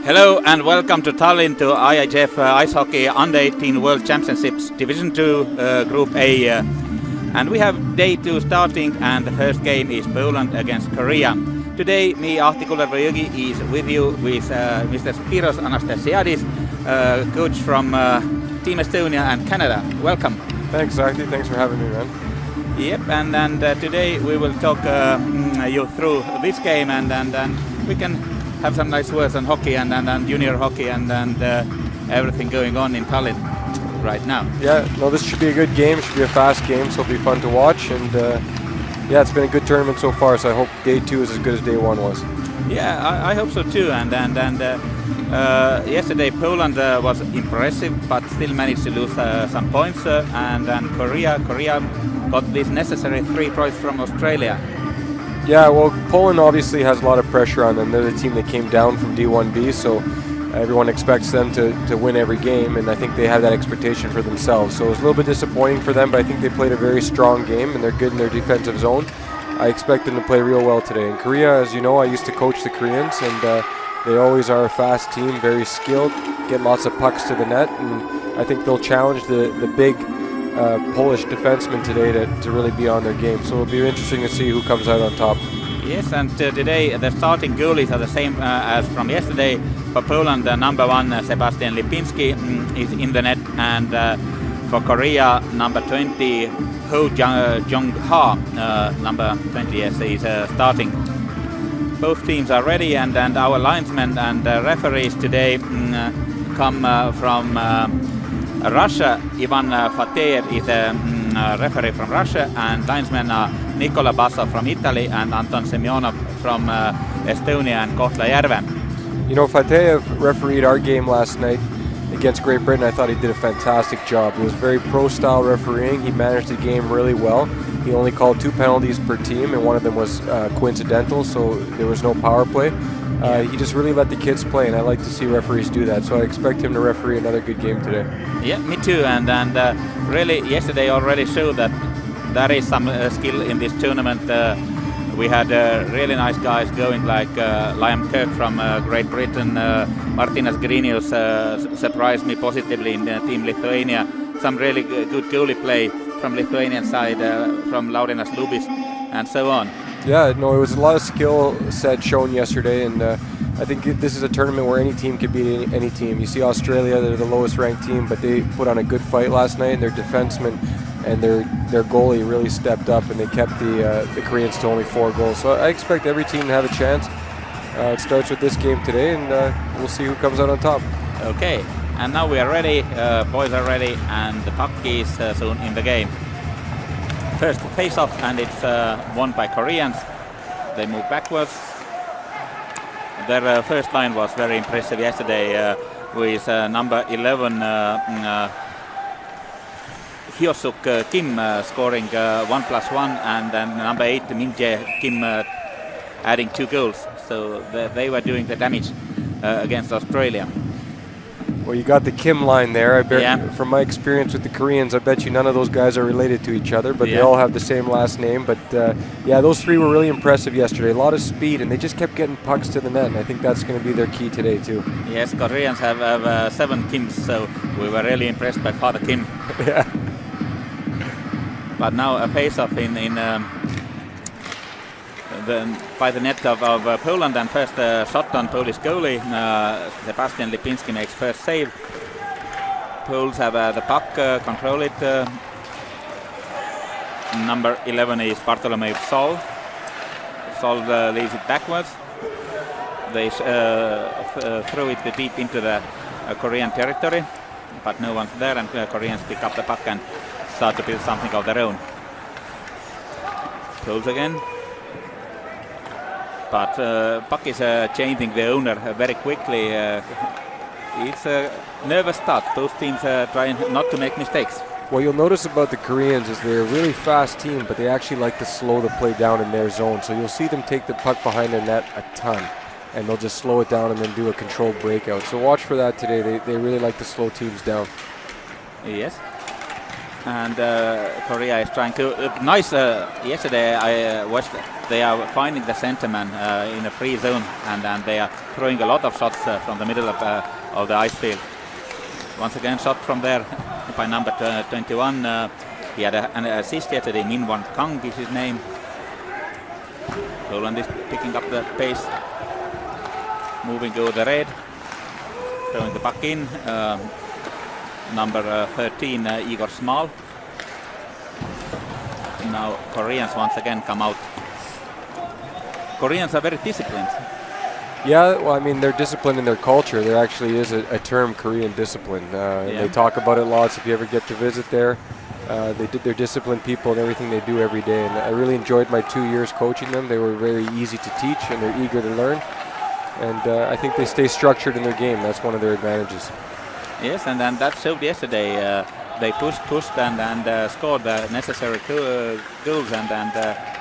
Hello and welcome to Tallinn to IIHF Ice Hockey Under-18 World Championships Division 2 Group A. And we have day 2 starting, and the first game is Poland against Korea. Today, me, Ahti Kullervo-Jõgi, is with you with Mr. Spiros Anastasiadis, coach from Team Estonia and Canada. Welcome. Thanks, Ahti. Thanks for having me, man. Yep, and today we will talk you through this game, and we can have some nice words on hockey and junior hockey and everything going on in Tallinn right now. Yeah, no, this should be a good game. It should be a fast game, so it'll be fun to watch. And yeah, it's been a good tournament so far, so I hope day 2 is as good as day 1 was. Yeah, I hope so too. And yesterday Poland was impressive, but still managed to lose some points. And Korea got this necessary 3 points from Australia. Yeah, well, Poland obviously has a lot of pressure on them. They're the team that came down from D1B, so everyone expects them to win every game, and I think they have that expectation for themselves. So it was a little bit disappointing for them, but I think they played a very strong game, and they're good in their defensive zone. I expect them to play real well today. In Korea, as you know, I used to coach the Koreans, and they always are a fast team, very skilled, get lots of pucks to the net, and I think they'll challenge the big Polish defensemen today to really be on their game. So it'll be interesting to see who comes out on top. Yes, and today the starting goalies are the same as from yesterday. For Poland, number 1 Sebastian Lipinski is in the net, and for Korea, number 20 Ho Jong-ha, number 20, yes, is starting. Both teams are ready, and our linesmen and referees today come from Russia. Ivan Fateev is a referee from Russia, and linesmen are Nikola Bassov from Italy and Anton Semyonov from Estonia and Kohtla-Järve. You know, Fateev refereed our game last night against Great Britain. I thought he did a fantastic job. It was very pro-style refereeing. He managed the game really well. He only called 2 penalties per team, and one of them was coincidental, so there was no power play. He just really let the kids play, and I like to see referees do that. So I expect him to referee another good game today. Yeah, me too. And really, yesterday already showed that there is some skill in this tournament. We had really nice guys going, like Liam Kirk from Great Britain. Martinas Grinius surprised me positively in Team Lithuania. Some really good goalie play from Lithuanian side, from Laurinas Lubis, and so on. Yeah, no, it was a lot of skill set shown yesterday, and I think this is a tournament where any team can beat any team. You see Australia, they're the lowest ranked team, but they put on a good fight last night, and their defensemen and their goalie really stepped up, and they kept the Koreans to only 4 goals. So I expect every team to have a chance. It starts with this game today, and we'll see who comes out on top. Okay, and now we are ready, boys are ready, and the puck is soon in the game. First face-off, and it's won by Koreans. They move backwards. Their first line was very impressive yesterday, with number 11 Hyosuk Kim scoring 1+1, and then number 8 Min Jae Kim adding 2 goals. So they were doing the damage against Australia. Well, you got the Kim line there. I bet, from my experience with the Koreans, I bet you none of those guys are related to each other, but they all have the same last name. But yeah, those 3 were really impressive yesterday. A lot of speed, and they just kept getting pucks to the net, and I think that's going to be their key today too. Yes, Koreans have 7 Kims, so we were really impressed by Father Kim. Yeah. But now a face-off by the net of Poland, and first shot on Polish goalie. Sebastian Lipinski makes first save. Poles have the puck, control it. Number 11 is Bartolomei Psol. Psol leaves it backwards. They throw it deep into the Korean territory, but no one's there, and Koreans pick up the puck and start to build something of their own. Poles again. But puck is changing the owner very quickly. It's a nervous start. Both teams are trying not to make mistakes. What you'll notice about the Koreans is they're a really fast team, but they actually like to slow the play down in their zone. So you'll see them take the puck behind their net a ton, and they'll just slow it down and then do a controlled breakout. So watch for that today. They really like to slow teams down. Yes. And Korea is trying to nice. Yesterday I watched. They are finding the centerman in a free zone, and they are throwing a lot of shots from the middle of the ice field. Once again, shot from there by number 21. He had an assist yesterday. Min Wan Kang is his name. Poland is picking up the pace, moving over the red, throwing the puck in. Number 13, Igor Smal. Now Koreans once again come out. Koreans are very disciplined. Yeah, well, I mean, they're disciplined in their culture. There actually is a term, Korean discipline. They talk about it lots if you ever get to visit there. They're disciplined people in everything they do every day. And I really enjoyed my 2 years coaching them. They were very easy to teach, and they're eager to learn. And I think they stay structured in their game. That's one of their advantages. Yes, and that showed yesterday. They pushed and scored the necessary goals and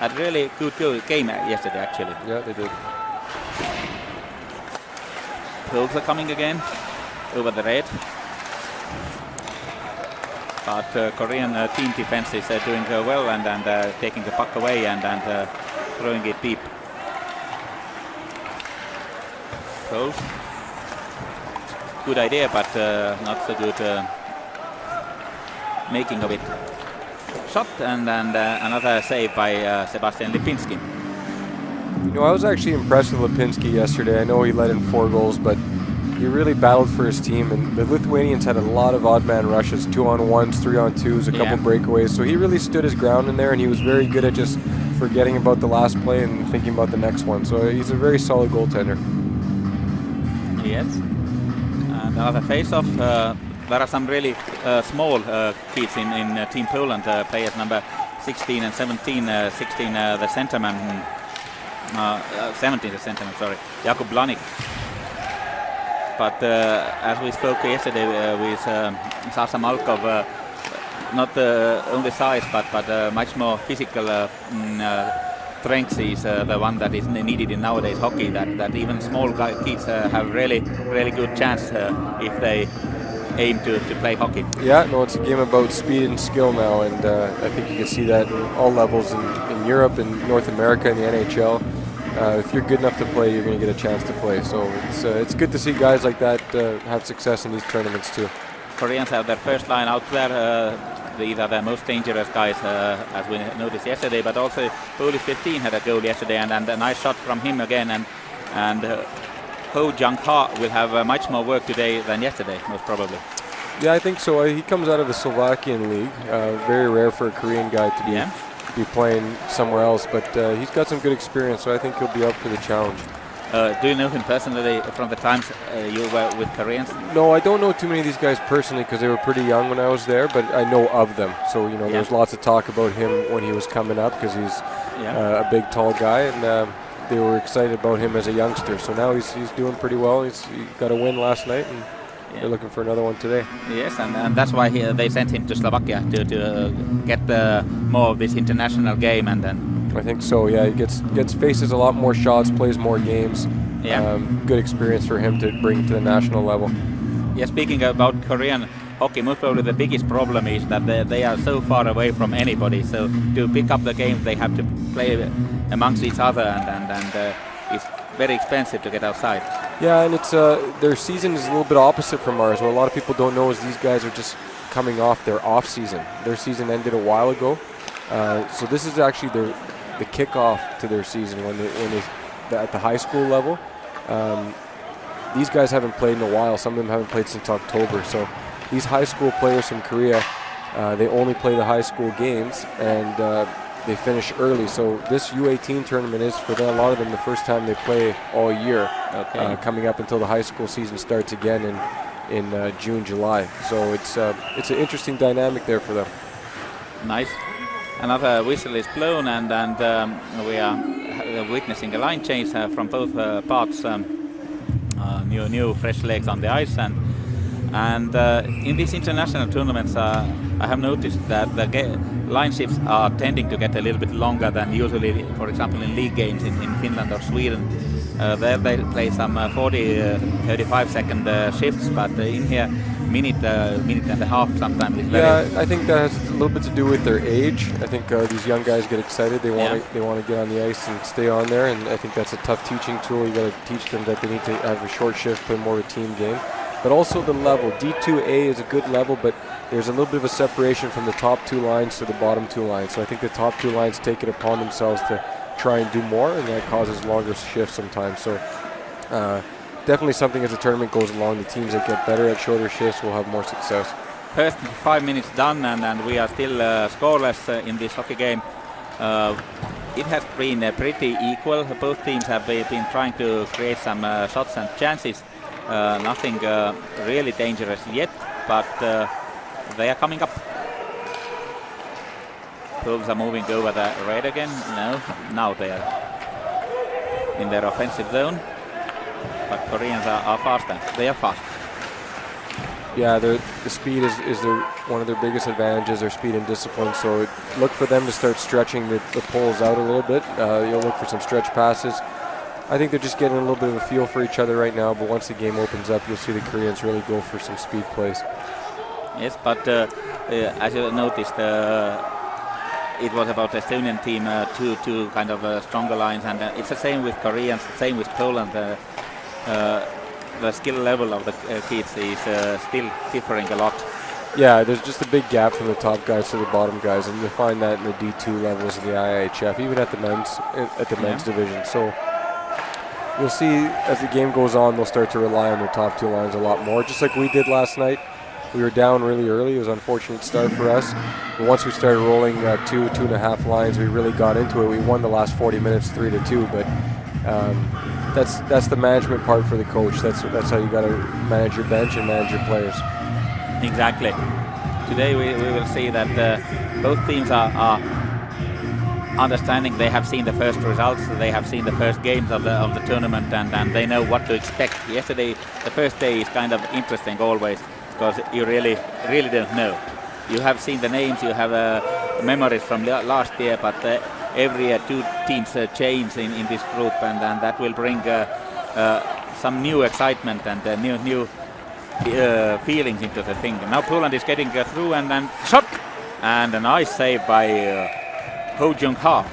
had really good game yesterday, actually. Yeah, they did. Goals are coming again over the red. But Korean team defense is doing well and taking the puck away and throwing it deep. Goals. Good idea, but not so good making of it. Shot and another save by Sebastian Lipinski. You know, I was actually impressed with Lipinski yesterday. I know he let in 4 goals, but he really battled for his team. And the Lithuanians had a lot of odd man rushes, 2-on-1s, 3-on-2s, a couple breakaways. So he really stood his ground in there, and he was very good at just forgetting about the last play and thinking about the next one. So he's a very solid goaltender. Yes. And another face-off. There are some really small kids in Team Poland, players number 16 and 17. 16 the centerman, 17 the centerman, sorry, Jakub Blanik. But as we spoke yesterday with Sasa Malkov, not only size but much more physical strength is the one that is needed in nowadays hockey. That even small kids have really good chance if they aim to play hockey. Yeah, no, it's a game about speed and skill now, and I think you can see that in all levels in Europe and North America and the NHL. If you're good enough to play, you're going to get a chance to play. So it's good to see guys like that have success in these tournaments too. Koreans have their first line out there. These are the most dangerous guys, as we noticed yesterday. But also Polish 15 had a goal yesterday, and a nice shot from him again. And Ho Jung-ha will have much more work today than yesterday, most probably. Yeah, I think so. He comes out of the Slovakian league. Very rare for a Korean guy to be playing somewhere else, but he's got some good experience, so I think he'll be up for the challenge. Do you know him personally from the times you were with Koreans? No, I don't know too many of these guys personally because they were pretty young when I was there, but I know of them. So, you know, there's lots of talk about him when he was coming up because he's a big, tall guy, and they were excited about him as a youngster. So now he's doing pretty well. He got a win last night, and they're looking for another one today. Yes, and that's why they sent him to Slovakia to get more of this international game, and then I think so. Yeah, he faces a lot more shots, plays more games. Good experience for him to bring to the national level. Yeah, speaking about Korean hockey, most probably the biggest problem is that they are so far away from anybody. So to pick up the game, they have to play amongst each other, and it's very expensive to get outside. Yeah, and it's their season is a little bit opposite from ours. What a lot of people don't know is these guys are just coming off their off season. Their season ended a while ago, so this is actually the kickoff to their season when they're at the high school level. These guys haven't played in a while. Some of them haven't played since October. So these high school players from Korea, they only play the high school games, and they finish early. So this U18 tournament is, for a lot of them, the first time they play all year, coming up until the high school season starts again in June, July. So it's an interesting dynamic there for them. Nice. Another whistle is blown, and we are witnessing a line change from both parts. New fresh legs on the ice, and in these international tournaments, I have noticed that the line shifts are tending to get a little bit longer than usually. For example, in league games in Finland or Sweden, there they play some 40-35 second shifts, but in here minute and a half sometimes. I think that has a little bit to do with their age. I think these young guys get excited. They want to get on the ice and stay on there, and I think that's a tough teaching tool. You got to teach them that they need to have a short shift, play more of a team game. But also the level. D2A is a good level, but there's a little bit of a separation from the top two lines to the bottom two lines. So I think the top two lines take it upon themselves to try and do more, and that causes longer shifts sometimes. So definitely something as the tournament goes along, the teams that get better at shorter shifts will have more success. First 5 minutes done, and we are still scoreless in this hockey game. It has been pretty equal. Both teams have been trying to create some shots and chances. Nothing really dangerous yet, but they are coming up. Wolves are moving over the red again. No, now they are in their offensive zone. But Koreans are faster. They are fast. Yeah, the speed is one of their biggest advantages, their speed and discipline. So look for them to start stretching the poles out a little bit. You'll look for some stretch passes. I think they're just getting a little bit of a feel for each other right now, but once the game opens up, you'll see the Koreans really go for some speed plays. Yes, but as you noticed, it was about the Estonian team, two kind of stronger lines, and it's the same with Koreans, the same with Poland. The skill level of the kids is still differing a lot. Yeah, there's just a big gap from the top guys to the bottom guys, and you find that in the D2 levels of the IIHF, even at the men's division. So you'll see as the game goes on, they'll start to rely on their top two lines a lot more, just like we did last night. We were down really early. It was an unfortunate start for us. But once we started rolling 2.5 lines, we really got into it. We won the last 40 minutes 3-2, but that's the management part for the coach. That's how you got to manage your bench and manage your players. Exactly. Today we will see that both teams are understanding. They have seen the first results. They have seen the first games of the tournament, and they know what to expect. Yesterday, the first day is kind of interesting always, because you really don't know. You have seen the names, you have memories from last year, but every year two teams change in this group, and that will bring some new excitement and new feelings into the thing. Now Poland is getting through, and then shot, and a nice save by Ho Jung-ha.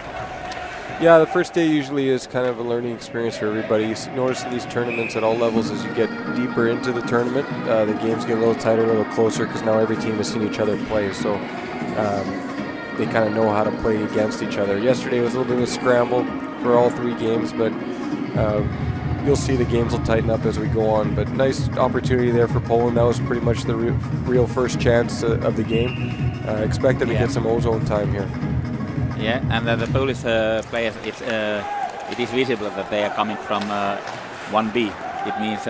Yeah, the first day usually is kind of a learning experience for everybody. You notice in these tournaments at all levels, as you get deeper into the tournament, the games get a little tighter, a little closer, because now every team has seen each other play, so they kind of know how to play against each other. Yesterday was a little bit of a scramble for all three games, but you'll see the games will tighten up as we go on. But nice opportunity there for Poland. That was pretty much the real first chance of the game. Expect them to get some ozone time here. Yeah, and the Polish players, it is visible that they are coming from 1B. It means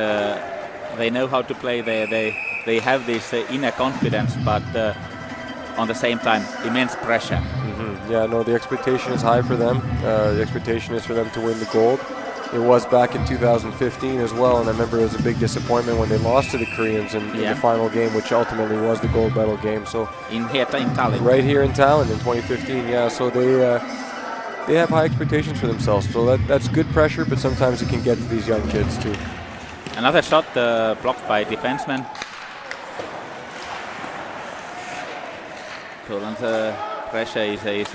they know how to play. They have this inner confidence, but on the same time, immense pressure. Mm-hmm. Yeah, no, the expectation is high for them. The expectation is for them to win the gold. It was back in 2015 as well, and I remember it was a big disappointment when they lost to the Koreans in the final game, which ultimately was the gold medal game. So in Tallinn. Right here in Tallinn in 2015, yeah. So they have high expectations for themselves. So that's good pressure, but sometimes it can get to these young kids too. Another shot blocked by defenseman. Poland's pressure is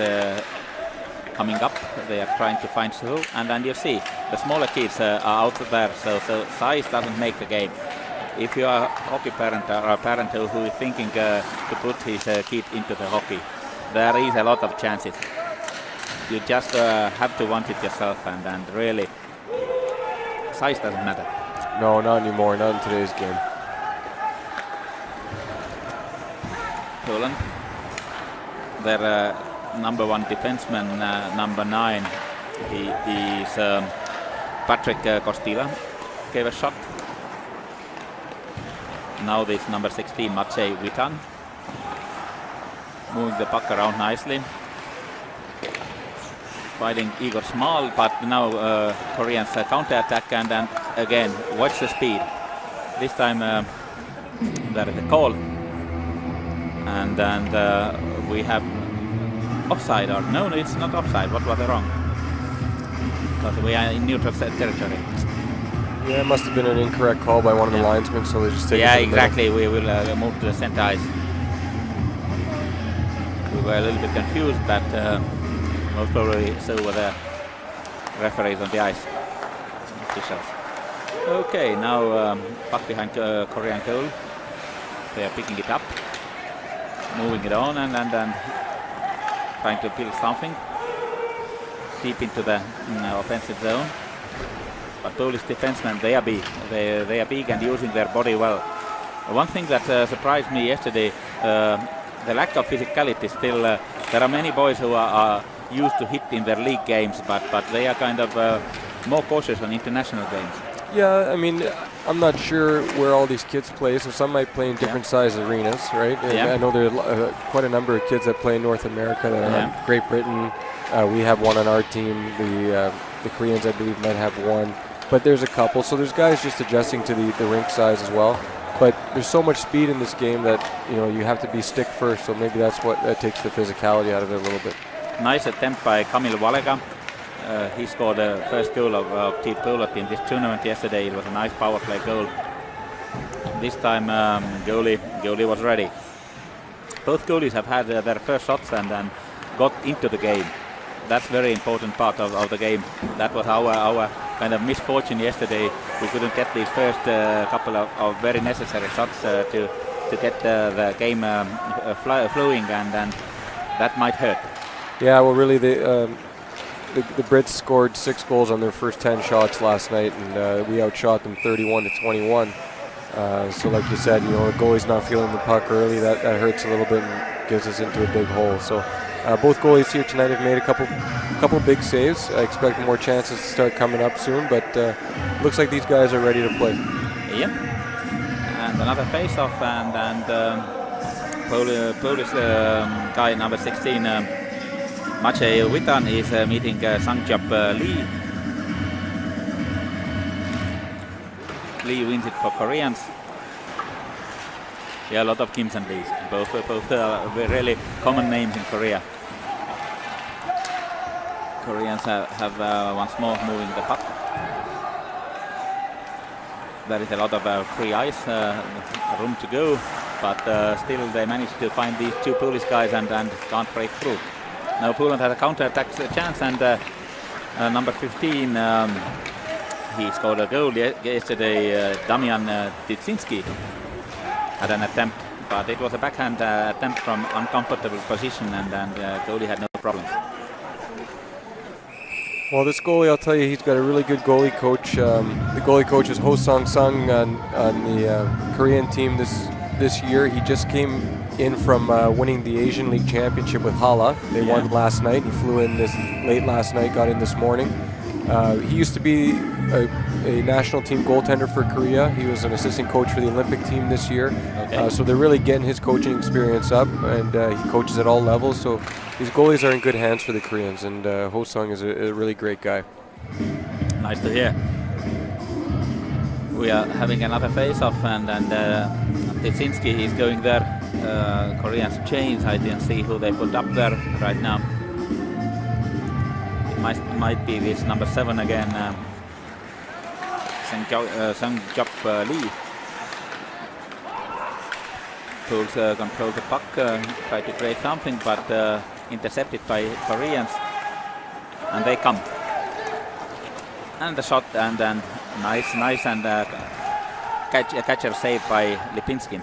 coming up. They are trying to find through, and then you see the smaller kids are out there, so size doesn't make the game. If you are a hockey parent or a parent who is thinking to put his kid into the hockey, there is a lot of chances. You just have to want it yourself, and really size doesn't matter. No, not anymore, not in today's game. Poland, their number one defenseman, number 9, he is Patrick Kostila, gave a shot. Now this number 16, Maciej Witan, moving the puck around nicely, fighting Igor Small, but now Koreans counter-attack, and then again, watch the speed. This time there is a call, and we have offside, or no, it's not offside. What was wrong? Because we are in neutral territory. Yeah, it must have been an incorrect call by one of the linesmen, so they just take it to the exactly. We will move to the center ice. We were a little bit confused, but most probably so were the referees on the ice. Officials. Okay, now puck behind Korean goal. They are picking it up, moving it on, and then trying to build something deep into the offensive zone. But Polish defensemen, they are big. They are big and using their body well. One thing that surprised me yesterday, the lack of physicality still. There are many boys who are used to hit in their league games, but they are kind of more cautious on international games. Yeah, I mean, I'm not sure where all these kids play, so some might play in different size arenas, right? I know there are quite a number of kids that play in North America that are in Great Britain. We have one on our team. The Koreans, I believe, might have one. But there's a couple, so there's guys just adjusting to the rink size as well. But there's so much speed in this game that you have to be stick first, so maybe that's what takes the physicality out of it a little bit. Nice attempt by Kamil Valega. He scored the first goal of Team Poland in this tournament yesterday. It was a nice power play goal. This time goalie was ready. Both goalies have had their first shots and then got into the game. That's very important part of the game. That was our kind of misfortune yesterday. We couldn't get these first couple of very necessary shots to get the game flowing, and then that might hurt. Yeah, well, really, the Brits scored 6 goals on their first 10 shots last night, and we outshot them 31-21. So, like you said, the goalie's not feeling the puck early. That hurts a little bit and gives us into a big hole. So. Both goalies here tonight have made a couple big saves. I expect more chances to start coming up soon, but looks like these guys are ready to play. Yep. And another face-off, and Polish guy number 16, Maciej Witan, is meeting Sangjap Lee. Lee wins it for Koreans. Yeah, a lot of Kims and Lees. Both are really common names in Korea. Koreans have once more moving the puck. There is a lot of free ice, room to go, but still they managed to find these two Polish guys and can't break through. Now Poland has a counter-attack chance, and number 15, he scored a goal yesterday. Damian Tyczynski had an attempt, but it was a backhand attempt from uncomfortable position, and goalie had no problems. Well, this goalie, I'll tell you, he's got a really good goalie coach. The goalie coach is Ho Sung-sung on the Korean team this year. He just came in from winning the Asian League Championship with Hala. They won last night. He flew in late last night, got in this morning. He used to be a national team goaltender for Korea. He was an assistant coach for the Olympic team this year. Okay. So they're really getting his coaching experience up, and he coaches at all levels. So these goalies are in good hands for the Koreans, and Ho Sung is a really great guy. Nice to hear. We are having another face-off, and Tyczynski is going there. Koreans change. I didn't see who they put up there right now. Might be this number 7 again, Sangjap Lee. Poles control the puck, try to create something, but intercepted by Koreans, and they come. And the shot, and then nice, and catcher saved by Lipinski.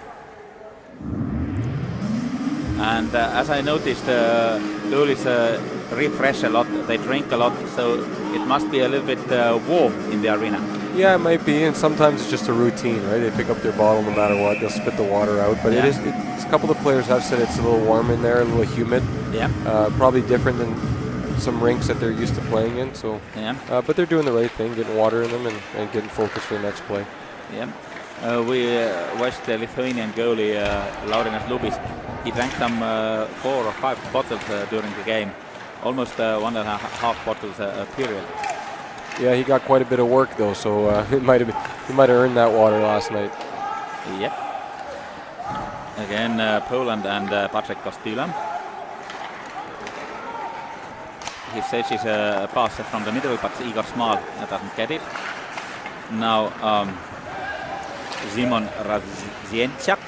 And as I noticed, goalies refresh a lot, they drink a lot, so it must be a little bit warm in the arena. Yeah, it might be, and sometimes it's just a routine, right? They pick up their bottle no matter what, they'll spit the water out, but it's a couple of players have said it's a little warm in there, a little humid. Yeah. Probably different than some rinks that they're used to playing in, so. Yeah. But they're doing the right thing, getting water in them and getting focused for the next play. Yeah. We watched the Lithuanian goalie, Laurinas Lubis. He drank some 4 or 5 bottles during the game. Almost 1.5 bottles a period. Yeah, he got quite a bit of work though, so he might have earned that water last night. Yep. Again, Poland and Patrick Kostila. He searches a pass from the middle, but Igor Smal doesn't get it. Now Szymon Radzienczak.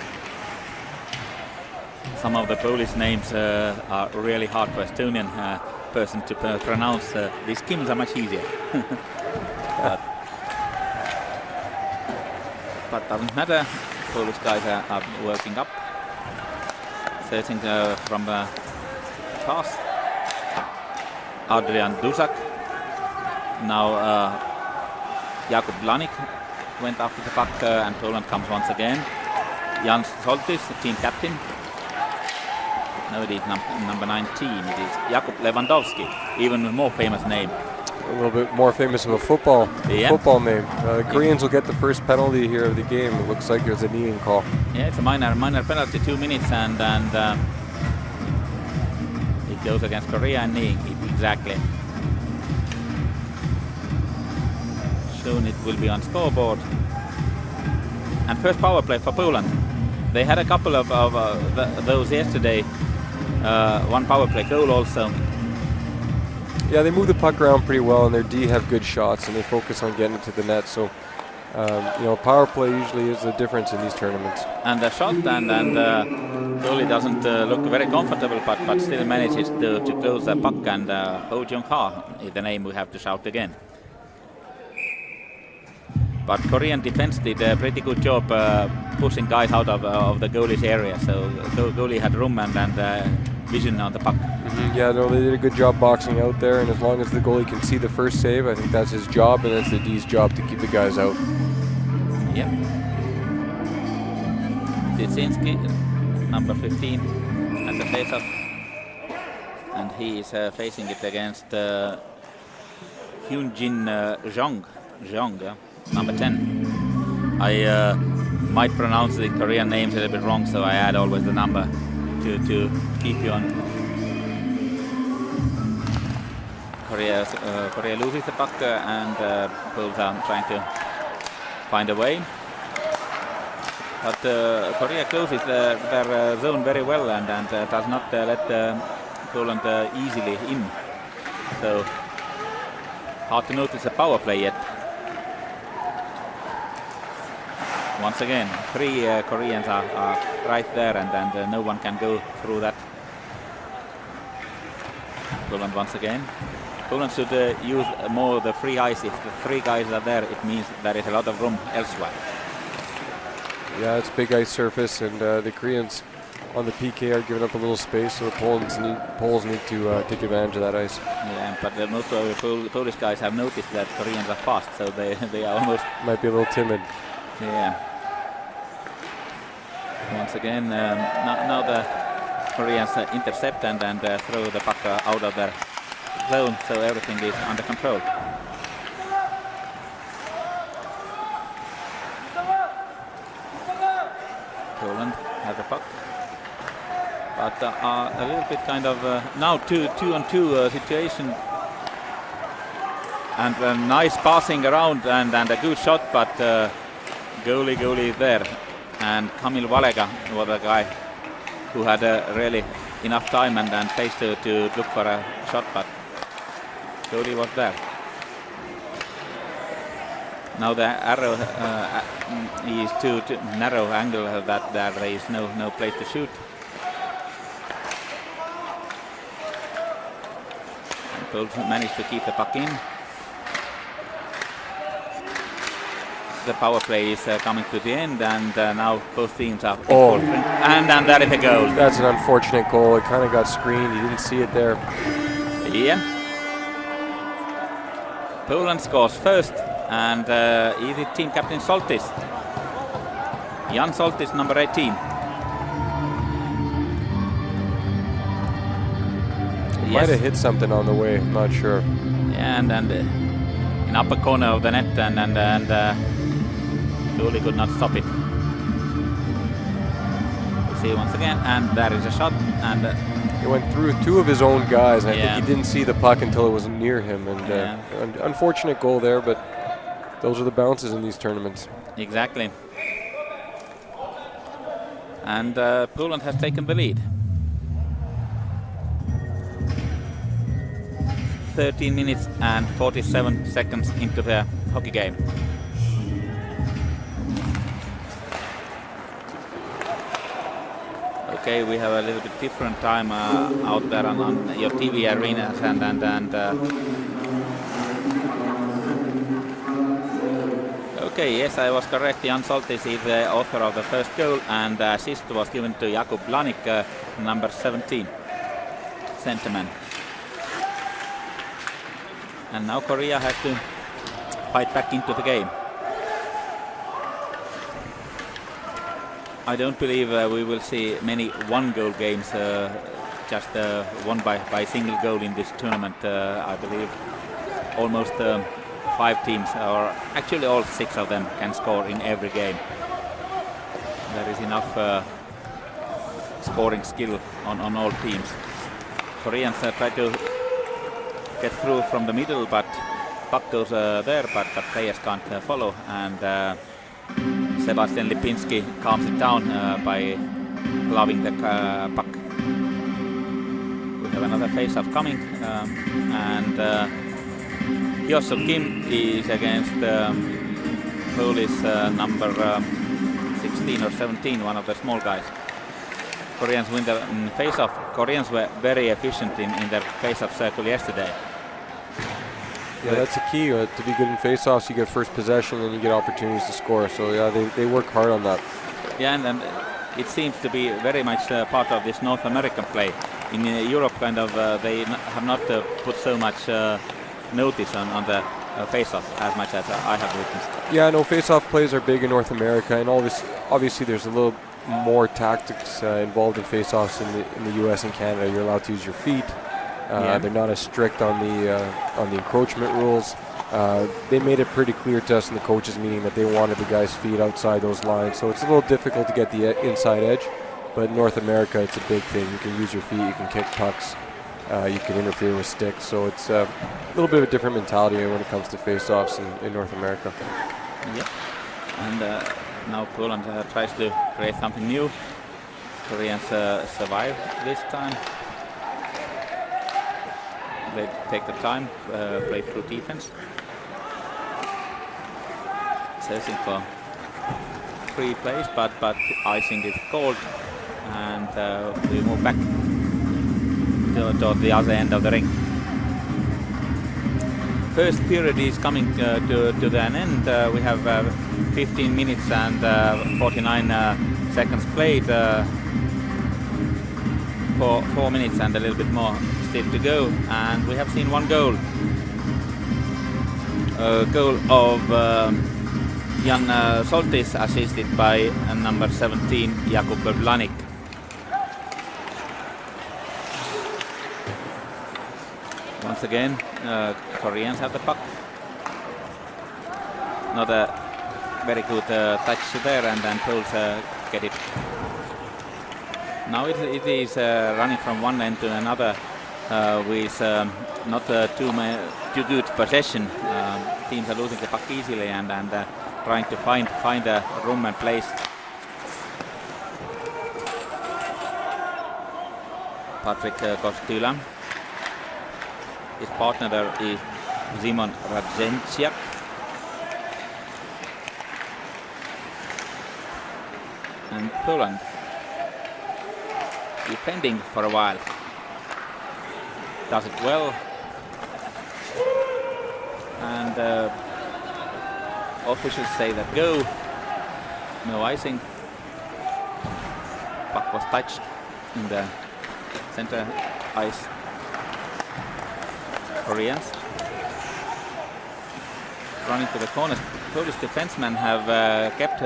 Some of the Polish names are really hard for Estonian person to pronounce. These Kims are much easier. But doesn't matter. Polish guys are working up. Searching from the pass. Adrian Dusak. Now Jakub Blanik went after the puck and Poland comes once again. Jan Soltis, team captain. No, it is number 19. It is Jakub Lewandowski, even a more famous name. A little bit more famous of a football name. The Koreans will get the first penalty here of the game. It looks like there's a kneeing call. Yeah, it's a minor penalty, 2 minutes, and it goes against Korea and kneeing. Exactly. Soon it will be on scoreboard. And first power play for Poland. They had a couple of those yesterday. One power play goal also. Yeah, they move the puck around pretty well, and their D have good shots, and they focus on getting it to the net. So, power play usually is the difference in these tournaments. And the shot, and goalie doesn't look very comfortable, but still manages to close the puck. And Ho Jung-ha is the name we have to shout again. But Korean defense did a pretty good job pushing guys out of the goalie's area. So goalie had room and vision on the puck. Yeah, no, they did a good job boxing out there. And as long as the goalie can see the first save, I think that's his job, and it's the D's job to keep the guys out. Yep. Dziecinski, number 15, at the face-off. And he is facing it against Hyunjin Jeong, number 10. I might pronounce the Korean names a little bit wrong, so I add always the number to keep you on. Korea loses the puck and Poles are trying to find a way. But Korea closes their zone very well and does not let Poland easily in. So hard to notice a power play yet. Once again, 3 Koreans are right there and no one can go through that. Poland once again. Poland should use more the free ice. If the 3 guys are there, it means there is a lot of room elsewhere. Yeah, it's big ice surface, and the Koreans on the PK are giving up a little space, so the Poles need to take advantage of that ice. Yeah, but most of the Polish guys have noticed that Koreans are fast, so they are almost... Might be a little timid. Yeah. Once again, now the Koreans intercept and throw the puck out of their zone, so everything is under control. Poland has the puck, but a little bit kind of now 2-on-2 situation, and a nice passing around and a good shot, but goalie is there, and Kamil Valega was a guy who had really enough time and place to look for a shot, but goalie was there. Now the arrow is too narrow angle that there is no place to shoot. And Poles managed to keep the puck in. The power play is coming to the end, and now both teams are and there is a goal. That's an unfortunate goal. It kind of got screened. You didn't see it there. Yeah. Poland scores first, and is it team captain Soltis. Jan Soltis, number 18. Might have hit something on the way. I'm not sure. Yeah, and in upper corner of the net, and goalie could not stop it. We see once again, and there is a shot, and it went through 2 of his own guys. I think he didn't see the puck until it was near him, and an unfortunate goal there, but those are the bounces in these tournaments. Exactly. And Poland has taken the lead. 13 minutes and 47 seconds into the hockey game. Okay, we have a little bit different time out there on your TV arenas and okay, yes, I was correct. Jan Soltis is the author of the first goal, and the assist was given to Jakub Blanik, number 17, centerman. And now Korea has to fight back into the game. I don't believe we will see many one-goal games, just won by single goal in this tournament. I believe almost 5 teams, or actually all 6 of them, can score in every game. There is enough scoring skill on all teams. Koreans try to get through from the middle, but puck goes there, but players can't follow, and Sebastian Lipinski calms it down by gloving the puck. We have another face-off coming, and Hyosoo Kim is against Polish number 16 or 17, one of the small guys. Koreans win the face-off. Koreans were very efficient in their face-off circle yesterday. Yeah, that's the key. To be good in face-offs, you get first possession and you get opportunities to score. So yeah, they work hard on that. Yeah, and it seems to be very much part of this North American play. In Europe, kind of, they have not put so much notice on the face-off as much as I have witnessed. Yeah, no, face-off plays are big in North America, and obviously there's a little more tactics involved in face-offs in the U.S. and Canada. You're allowed to use your feet. They're not as strict on the encroachment rules. They made it pretty clear to us in the coaches meeting that they wanted the guys' feet outside those lines. So it's a little difficult to get the inside edge, but in North America it's a big thing. You can use your feet, you can kick pucks, you can interfere with sticks. So it's a little bit of a different mentality when it comes to face-offs in North America. Yep. And now Poland tries to create something new. Koreans survive this time. They take the time, play through defense. Searching for free plays, but icing is called, and we move back to the other end of the ring. First period is coming to an end. We have 15 minutes and 49 seconds played. 4 minutes and a little bit more still to go, and we have seen one goal. A goal of Jan Soltis, assisted by number 17 Jakub Blanik. Once again, Koreans have the puck. Not a very good touch there, and then Poles get it. Now it is running from one end to another with not too good possession. Teams are losing the puck easily and trying to find a room and place. Patrick Kostyla. His partner there is Szymon Radzenciak. And Poland defending for a while. Does it well. And officials say that go. No icing. Puck was touched in the center ice. Koreans running to the corners. Polish defensemen have kept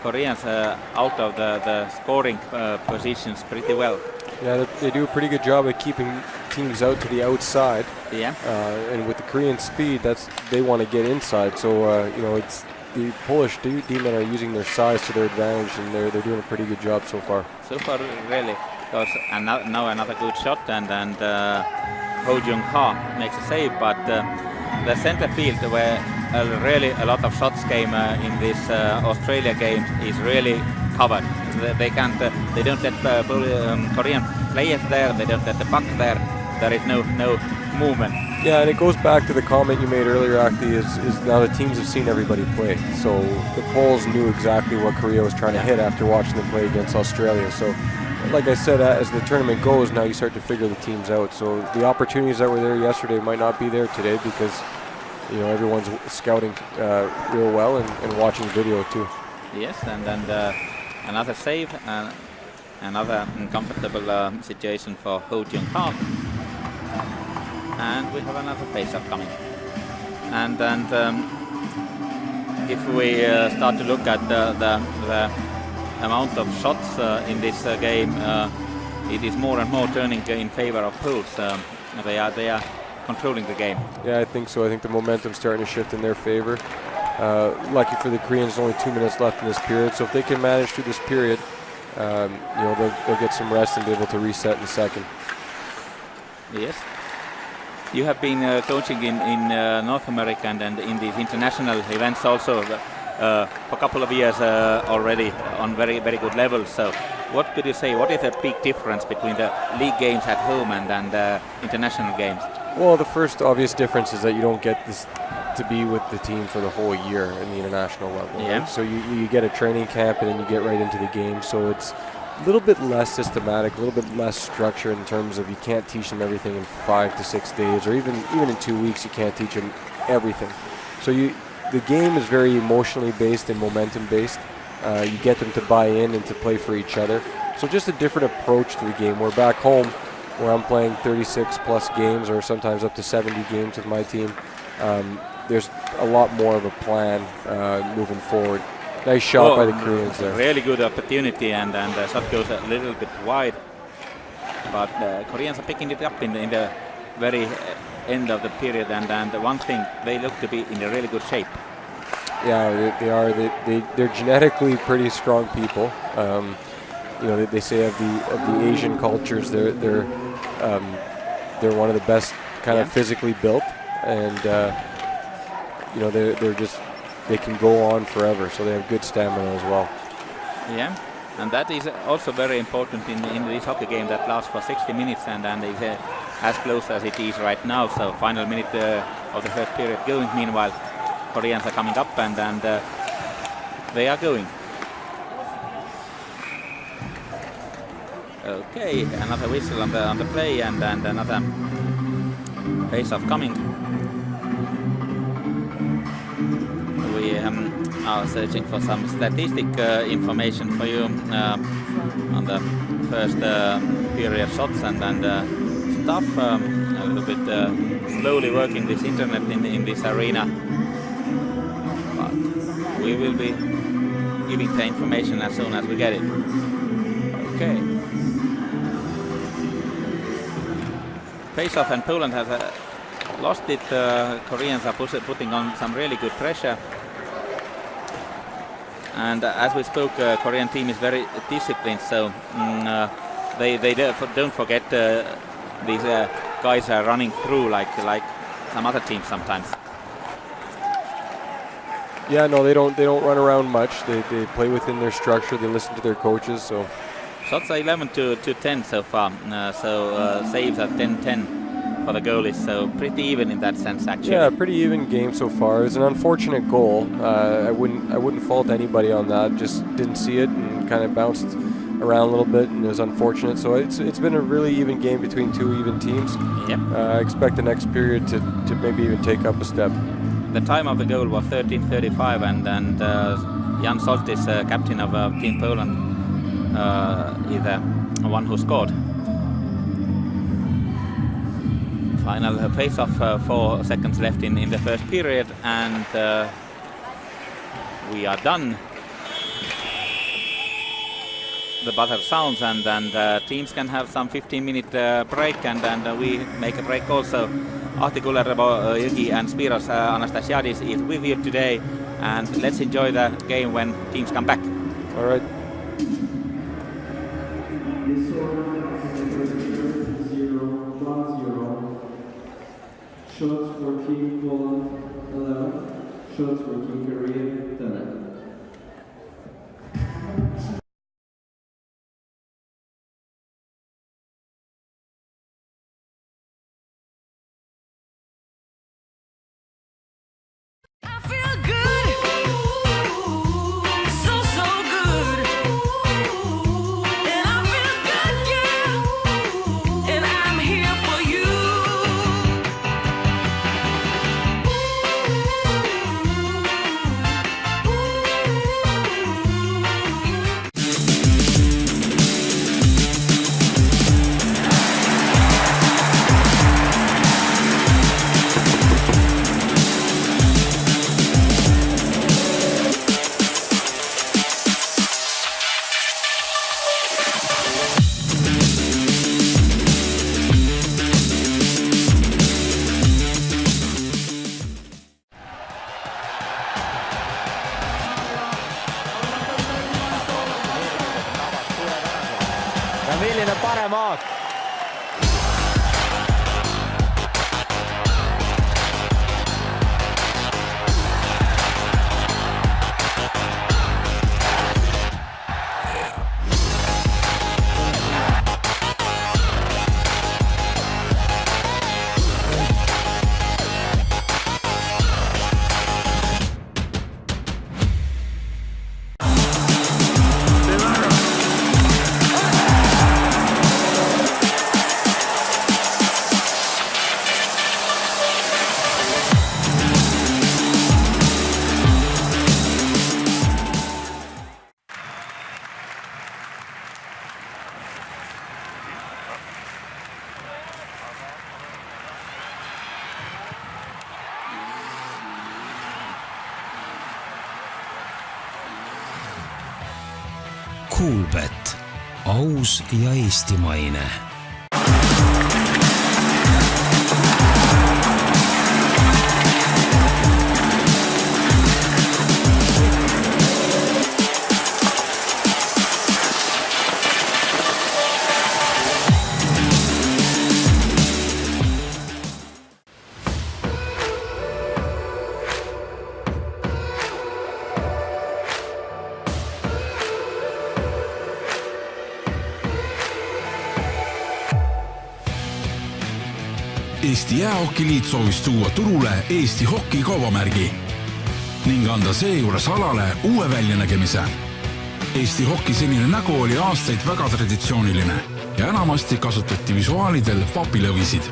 Koreans out of the scoring positions pretty well. Yeah, they do a pretty good job at keeping teams out to the outside. Yeah. And with the Korean speed, they want to get inside. So it's the Polish D-men are using their size to their advantage, and they're doing a pretty good job so far. So far, really. Because now another good shot, and Ho Jung-ha makes a save, but the center field where really a lot of shots came in this Australia game is really covered. They can't. They don't let Korean players there. They don't let the puck there. There is no movement. Yeah, and it goes back to the comment you made earlier, Akli, is now the teams have seen everybody play. So the Poles knew exactly what Korea was trying to hit after watching them play against Australia. So like I said, as the tournament goes, now you start to figure the teams out. So the opportunities that were there yesterday might not be there today because, everyone's scouting real well and watching video too. Yes, and another save, another comfortable situation for Ho Jung-ha. And we have another face-off coming. And if we start to look at the amount of shots in this game, it is more and more turning in favor of Poles. They are controlling the game. Yeah, I think so. I think the momentum's starting to shift in their favor. Lucky for the Koreans, only 2 minutes left in this period. So if they can manage through this period, they'll get some rest and be able to reset in the second. Yes. You have been coaching in North America and in these international events also for a couple of years already on very, very good levels. So what could you say? What is the big difference between the league games at home and the international games? Well, the first obvious difference is that you don't get this to be with the team for the whole year in the international level. Yeah. Right? So you get a training camp and then you get right into the game. So it's a little bit less systematic, a little bit less structure in terms of you can't teach them everything in 5 to 6 days, or even in 2 weeks you can't teach them everything. So the game is very emotionally based and momentum based. You get them to buy in and to play for each other. So just a different approach to the game. We're back home where I'm playing 36 plus games or sometimes up to 70 games with my team. There's a lot more of a plan moving forward. Nice shot by the Koreans there. Really good opportunity, and the shot goes a little bit wide. But the Koreans are picking it up in the very end of the period, and one thing, they look to be in a really good shape. Yeah, they are. They're genetically pretty strong people. They say of the Asian cultures, they're one of the best kind of physically built, and they can go on forever, so they have good stamina as well. Yeah, and that is also very important in this hockey game that lasts for 60 minutes and is as close as it is right now. So final minute of the first period going. Meanwhile, Koreans are coming up and they are going. Okay, another whistle on the play and another face-off coming. We are searching for some statistic information for you on the first period shots and stuff. A little bit slowly working this internet in this arena, but we will be giving the information as soon as we get it. Okay. Face-off, and Poland has lost it. Koreans are putting on some really good pressure. And as we spoke, Korean team is very disciplined, so they don't forget these guys are running through like some other teams sometimes. Yeah, no, they don't run around much. They play within their structure. They listen to their coaches. So shots are 11 to 10 so far. Saves are 10-10 for the goalies. So pretty even in that sense, actually. Yeah, pretty even game so far. It was an unfortunate goal. I wouldn't fault anybody on that. Just didn't see it and kind of bounced around a little bit, and it was unfortunate. So it's been a really even game between two even teams. Yep. I expect the next period to maybe even take up a step. The time of the goal was 13:35, and Jan Soltis, captain of Team Poland, is the one who scored. Final face-off, 4 seconds left in the first period, and we are done. The buzzer sounds, and teams can have some 15-minute break, and we make a break also. Ahti Kullerebo, Jõgi and Spiros Anastasiadis is with you today, and let's enjoy the game when teams come back. All right. Shots for Team Poland 11, shots for Team Korea 10. So good, and I feel good. milline parem haak. Coolbet, aus ja eestimaine. Eesti Jäähokiliit soovis tuua turule Eesti hoki kaubamärgi ning anda seejuures alale uue väljanägemise. Eesti hoki senine nägu oli aastaid väga traditsiooniline ja enamasti kasutati visuaalidel papilõvisid.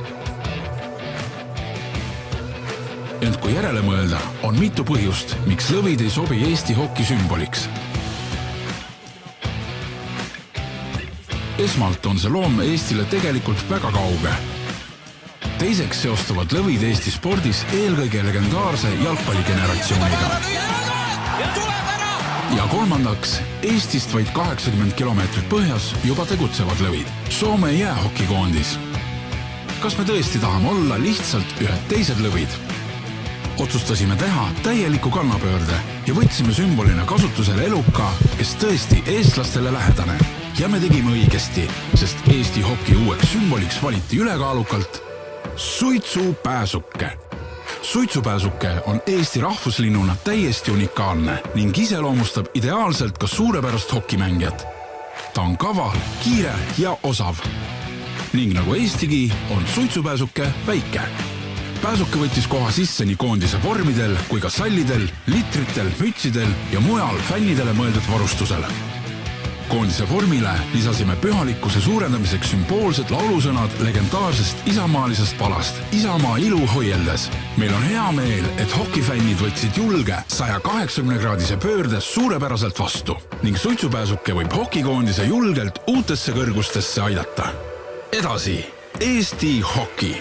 Ent kui järele mõelda, on mitu põhjust, miks lõvid ei sobi Eesti hoki sümboliks. Esmalt on see loom Eestile tegelikult väga kauge. Teiseks seostuvad lõvid Eesti spordis eelkõige legendaarse jalgpalligeneratsiooniga. Ja kolmandaks, Eestist vaid 80 kilomeetrit põhjas juba tegutsevad lõvid. Soome jäähokikoondis. Kas me tõesti tahame olla lihtsalt ühed teised lõvid? Otsustasime teha täieliku kannapöörde ja võtsime sümbolina kasutusele eluka, kes tõesti eestlastele lähedane. Ja me tegime õigesti, sest Eesti hoki uueks sümboliks valiti ülekaalukalt suitsupääsuke. Suitsupääsuke on Eesti rahvuslinnuna täiesti unikaalne ning iseloomustab ideaalselt ka suurepärast hokimängijat. Ta on kaval, kiire ja osav. Ning nagu Eestigi on suitsupääsuke väike. Pääsuke võttis koha sisse nii koondise vormidel kui ka sallidel, litritel, mütsidel ja mujal fännidele mõeldud varustusel. Koondise vormile lisasime pühalikkuse suurendamiseks sümboolsed laulusõnad legendaarsest isamaalisest palast Isamaa ilu hoieldes. Meil on hea meel, et hokifännid võtsid julge 180-kraadise pöörde suurepäraselt vastu ning suitsupääsuke võib hokikoondise julgelt uutesse kõrgustesse aidata. Edasi, Eesti hoki!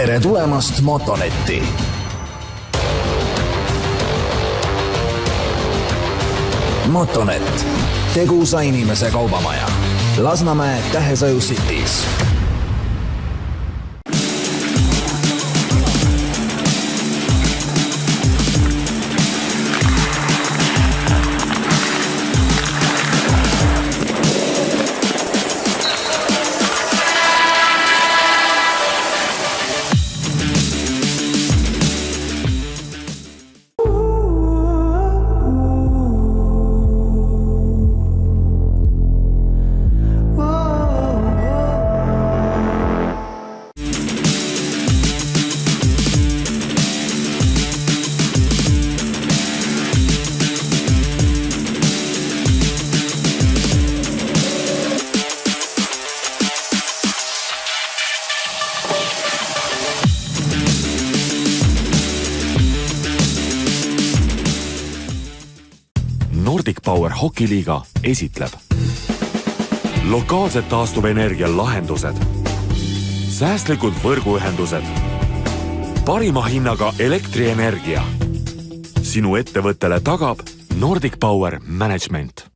Tere tulemast Motonetti! Motonet, tegusa inimese kaubamaja. Lasnamäe Tähesaju Cities. Baltic Power hokiliiga esitleb lokaalsed taastuvenergia lahendused, säästlikud võrguühendused, parima hinnaga elektrienergia. Sinu ettevõttele tagab Nordic Power Management.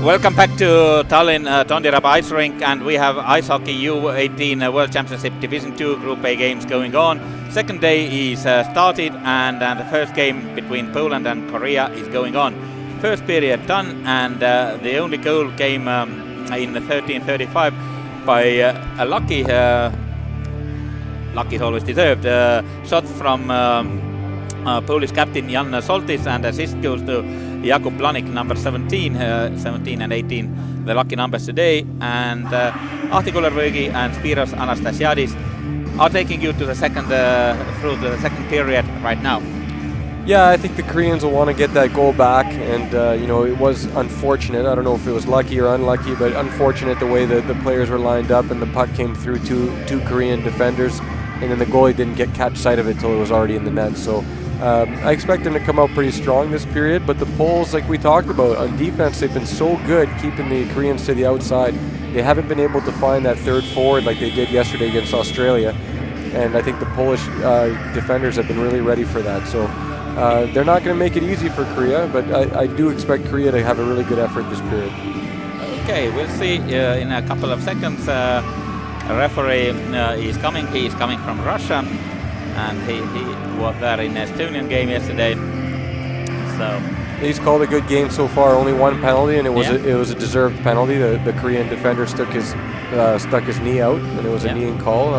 Welcome back to Tallinn Tondiraba Ice Rink, and we have ice hockey U18 World Championship Division 2 Group A games going on. Second day is started, and the first game between Poland and Korea is going on. First period done, and the only goal came in the 13:35 by a lucky is always deserved shot from Polish captain Jan Soltis, and assist goes to Jakub Planik, number 17 and 18, the lucky numbers today, and Ahti Kullervõgi and Spiros Anastasiadis are taking you to the second through the second period right now. Yeah, I think the Koreans will want to get that goal back, and it was unfortunate. I don't know if it was lucky or unlucky, but unfortunate the way that the players were lined up and the puck came through two Korean defenders, and then the goalie didn't catch sight of it till it was already in the net. So I expect them to come out pretty strong this period, but the Poles, like we talked about, on defense, they've been so good keeping the Koreans to the outside. They haven't been able to find that third forward like they did yesterday against Australia, and I think the Polish defenders have been really ready for that. So they're not going to make it easy for Korea, but I do expect Korea to have a really good effort this period. Okay, we'll see in a couple of seconds. A referee is coming. He is coming from Russia, and he was there in the Estonian game yesterday. So he's called a good game so far. Only one penalty, and it was a deserved penalty. The Korean defender stuck his knee out, and it was a kneeing call.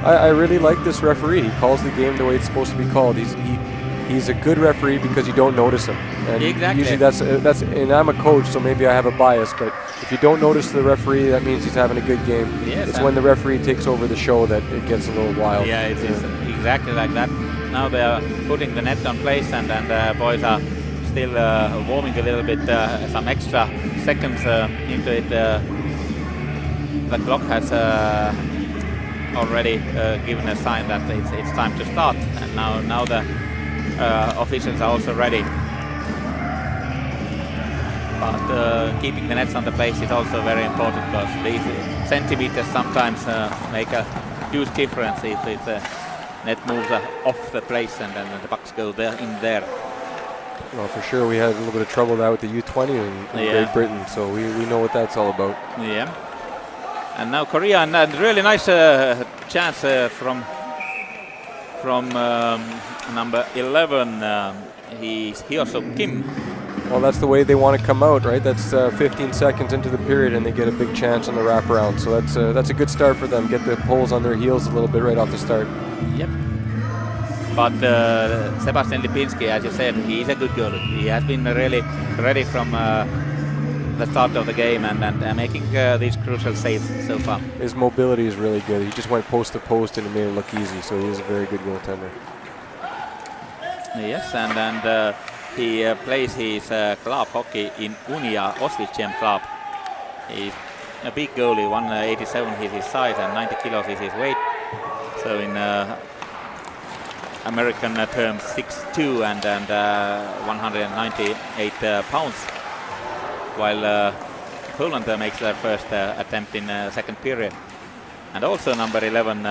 I really like this referee. He calls the game the way it's supposed to be called. He's a good referee because you don't notice him. And exactly. Usually that's and I'm a coach, so maybe I have a bias, but if you don't notice the referee, that means he's having a good game. Yes, it's when the referee takes over the show that it gets a little wild. Yeah, it's exactly like that. Now they are putting the net on place, and boys are still warming a little bit, some extra seconds into it. The clock has already given a sign that it's time to start, and now the officials are also ready. But keeping the nets on the place is also very important, because these centimeters sometimes make a huge difference if the net moves off the place and then the pucks go in there. Well, for sure, we had a little bit of trouble now with the U20 in Great Britain, so we know what that's all about. Yeah. And now Korea, and really nice chance from number 11, Hyo-suk Kim. Well, that's the way they want to come out, right? That's 15 seconds into the period, and they get a big chance on the wraparound. So that's a good start for them. Get the Poles on their heels a little bit right off the start. Yep. But Sebastian Lipinski, as you said, he's a good goalie. He has been really ready from the start of the game and making these crucial saves so far. His mobility is really good. He just went post to post and it made it look easy. So he is a very good goaltender. Yes, and he plays his club hockey in Unia Oswiecim club. He's a big goalie, 187 is his size and 90 kilos is his weight. So in American terms, 6'2" and 198 pounds. While Poland makes their first attempt in second period. And also number 11,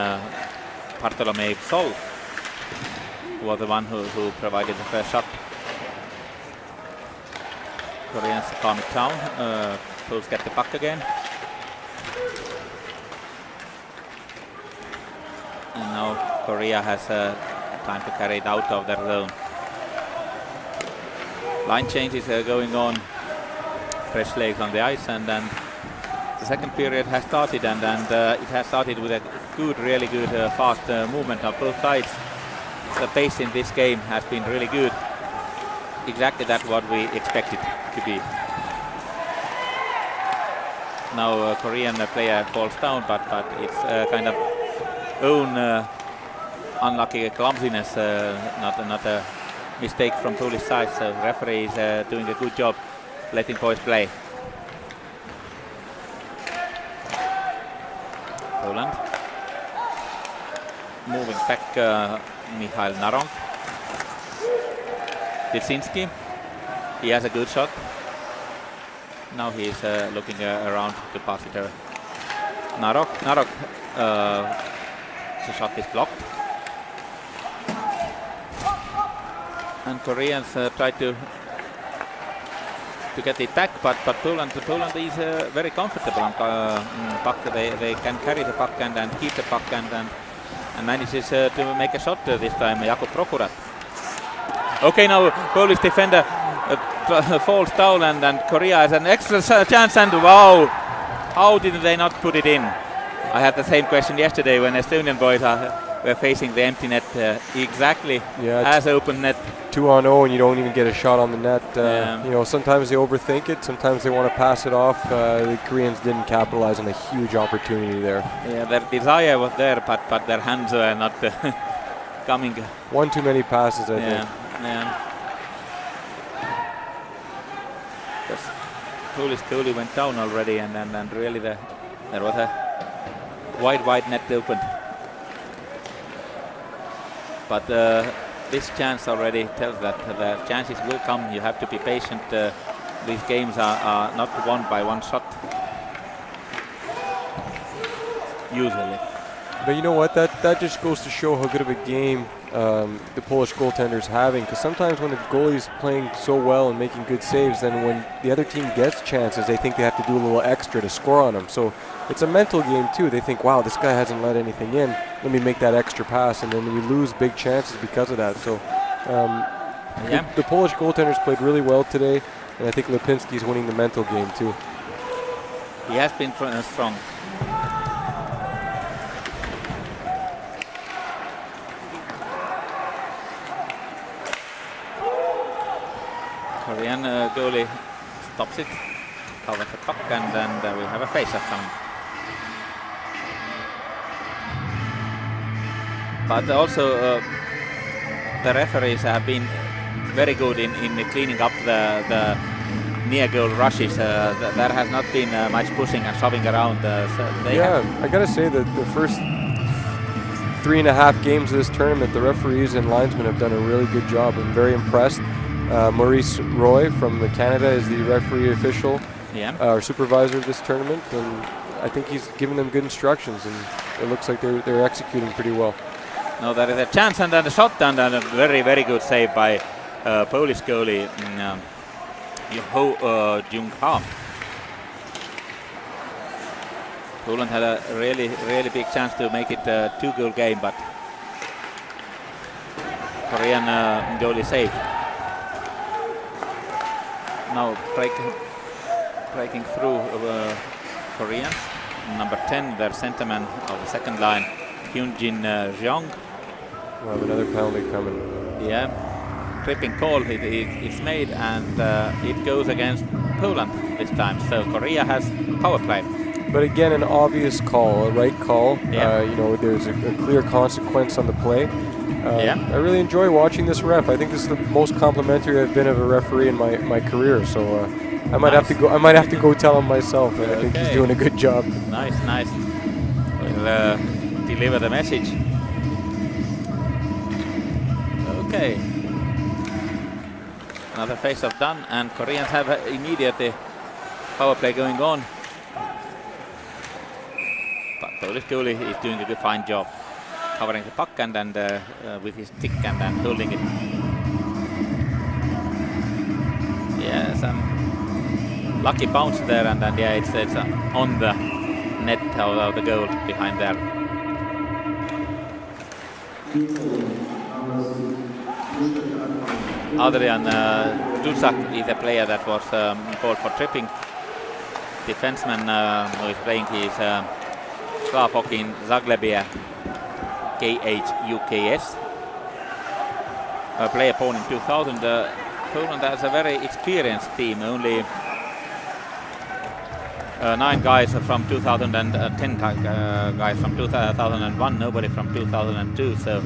Bartolomei Sol, was the one who provided the first shot. Koreans calm it down. Poles get the puck again. And now Korea has time to carry it out of their zone. Line changes going on. Fresh legs on the ice, and then the second period has started, and it has started with a really good fast movement on both sides. The pace in this game has been really good. Exactly that's what we expected to be. Now Korean player falls down, but it's kind of own unlucky clumsiness, not a mistake from Polish side. So referee is doing a good job letting boys play. Poland moving back, Michail Narong. Tilsinski, he has a good shot. Now he's looking around to pass it to Narok. The shot is blocked. And Koreans try to to get it back, but Poland is very comfortable on puck. They can carry the puck and keep the puck and manages to make a shot this time, Jakub Prokurat. Okay, now Polish defender falls down and Korea has an extra chance and wow, how did they not put it in? I had the same question yesterday when Estonian boys were facing the empty net, exactly as open net. 2-on-0 and you don't even get a shot on the net. You know, sometimes they overthink it, sometimes they want to pass it off. The Koreans didn't capitalize on a huge opportunity there. Yeah, their desire was there, but their hands were not coming. One too many passes, I think. Yeah. Polish goalie went down already, and really there was a wide net open. But this chance already tells that the chances will come. You have to be patient. These games are not won by one shot, usually. But you know what? That just goes to show how good of a game the Polish goaltender's having. Because sometimes when the goalie's playing so well and making good saves, then when the other team gets chances, they think they have to do a little extra to score on them. So it's a mental game too. They think, wow, this guy hasn't let anything in. Let me make that extra pass, and then we lose big chances because of that. So the Polish goaltender's played really well today, and I think Lipinski's winning the mental game too. He has been strong. Korean goalie stops it, covers the puck, and then we have a face-off coming. But also the referees have been very good in cleaning up the near goal rushes. There has not been much pushing and shoving around. I gotta say that the first 3.5 games of this tournament, the referees and linesmen have done a really good job. I'm very impressed. Maurice Roy from Canada is the referee official, or supervisor of this tournament, and I think he's giving them good instructions, and it looks like they're executing pretty well. No, there is a chance and then a shot and a very, very good save by Polish goalie Ho Jung-ha. Poland had a really, really big chance to make it a 2-goal game, but Korean goalie saved. Now breaking through Koreans. Number 10, their centerman of the second line, Hyunjin Jeong. We'll have another penalty coming. Yeah, tripping call it's made, and it goes against Poland this time. So Korea has power play. But again, an obvious call, a right call. You know, there's a clear consequence on the play. I really enjoy watching this ref. I think this is the most complimentary I've been of a referee in my career. So I might have to go. I might have to go tell him myself. I think he's doing a good job. Nice. We'll deliver the message. Okay. Another face-off done, and Koreans have immediately power play going on. But Polish goalie is doing a fine job, covering the puck and with his stick and holding it. Yeah, some lucky bounce there, and then it's on the net of the goal behind there. Adrian Dusak is a player that was called for tripping. Defenseman who is playing his club hockey in Zagłębie KHUKS. Player born in 2000. Poland has a very experienced team. Only 9 guys from 2010, guys from 2001, nobody from 2002. So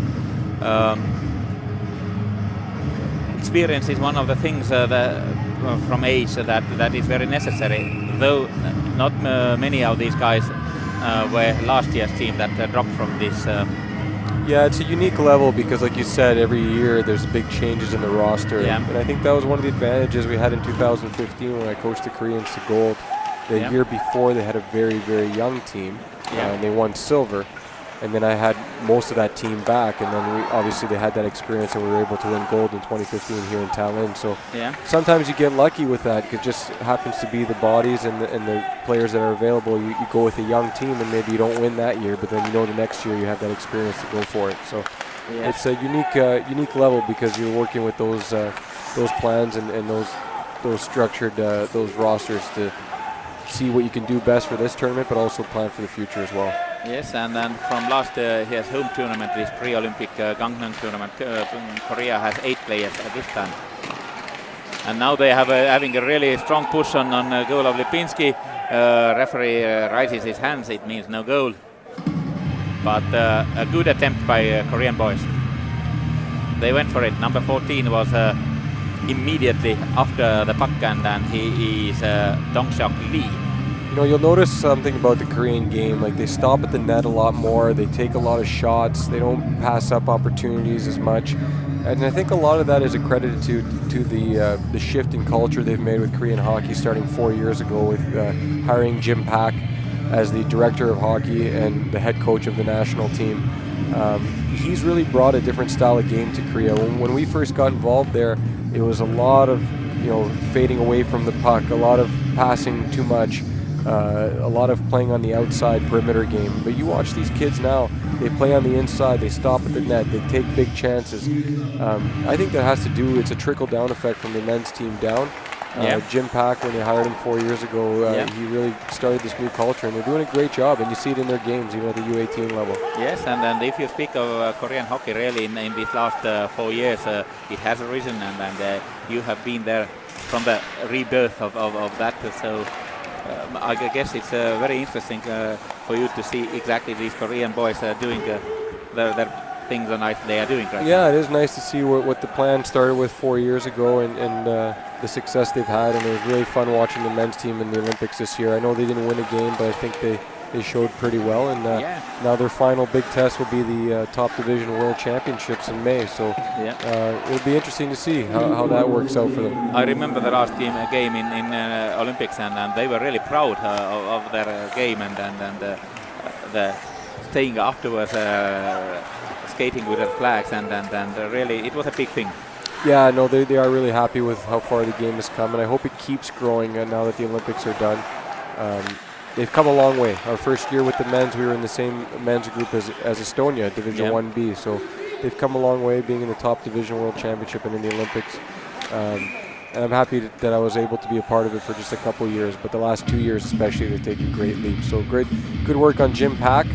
experience is one of the things from age that is very necessary. Though not many of these guys were last year's team that dropped from this. Yeah, it's a unique level because, like you said, every year there's big changes in the roster. Yeah. And I think that was one of the advantages we had in 2015 when I coached the Koreans to gold. The year before they had a very, very young team, and they won silver. And then I had most of that team back, and then obviously they had that experience, and we were able to win gold in 2015 here in Tallinn. So sometimes you get lucky with that. It just happens to be the bodies and the players that are available. You go with a young team, and maybe you don't win that year, but then the next year you have that experience to go for it. So it's a unique level because you're working with those plans and those structured those rosters to see what you can do best for this tournament, but also plan for the future as well. Yes, and then from last his home tournament, this pre-Olympic Gangneung tournament, Korea has 8 players at this time. And now they have having a really strong push on goal of Lipinski. Referee raises his hands, it means no goal. But a good attempt by Korean boys. They went for it. Number 14 was immediately after the puck, and he is Dongseok Lee. You'll notice something about the Korean game. Like, they stop at the net a lot more. They take a lot of shots. They don't pass up opportunities as much. And I think a lot of that is accredited to the shift in culture they've made with Korean hockey starting 4 years ago with hiring Jim Pak as the director of hockey and the head coach of the national team. He's really brought a different style of game to Korea. When we first got involved there, it was a lot of fading away from the puck, a lot of passing too much. A lot of playing on the outside perimeter game. But you watch these kids now, they play on the inside, they stop at the net, they take big chances. I think that has to do, it's a trickle-down effect from the men's team down. Jim Pak, when they hired him 4 years ago, he really started this new culture, and they're doing a great job, and you see it in their games, even at the U18 level. Yes, and if you speak of Korean hockey, really, in these last 4 years, it has arisen, and you have been there from the rebirth of that, so I guess it's very interesting for you to see exactly these Korean boys doing their things that they are doing right now. It is nice to see what the plan started with 4 years ago and the success they've had, and it was really fun watching the men's team in the Olympics this year. I know they didn't win a game, but I think they showed pretty well, and now their final big test will be the top division world championships in May, so it'll be interesting to see how that works out for them. I remember the last game in Olympics, and they were really proud of their game, and the staying afterwards skating with their flags, and really it was a big thing. Yeah, no, they are really happy with how far the game has come, and I hope it keeps growing now that the Olympics are done. They've come a long way. Our first year with the men's, we were in the same men's group as Estonia, Division 1B. So they've come a long way, being in the top division world championship and in the Olympics. And I'm happy that I was able to be a part of it for just a couple years. But the last 2 years especially, they've taken great leaps. So good work on Jim Pak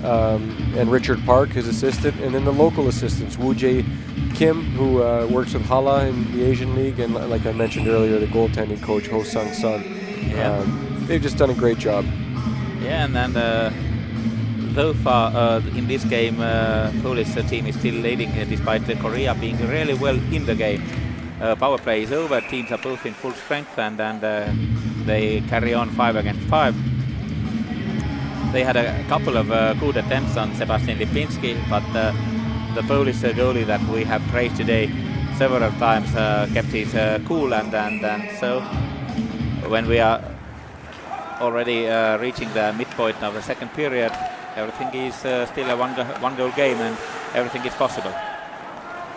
and Richard Park, his assistant, and then the local assistants, Woo Jae Kim, who works with Hala in the Asian League, and like I mentioned earlier, the goaltending coach, Ho Sung Sun. They've just done a great job. Yeah, and then so far in this game, Polish team is still leading despite Korea being really well in the game. Power play is over, teams are both in full strength, and they carry on 5 against 5. They had a couple of good attempts on Sebastian Lipinski, but the Polish goalie that we have praised today several times kept his cool, and so when we are already reaching the midpoint of the second period, everything is still a one goal game, and everything is possible.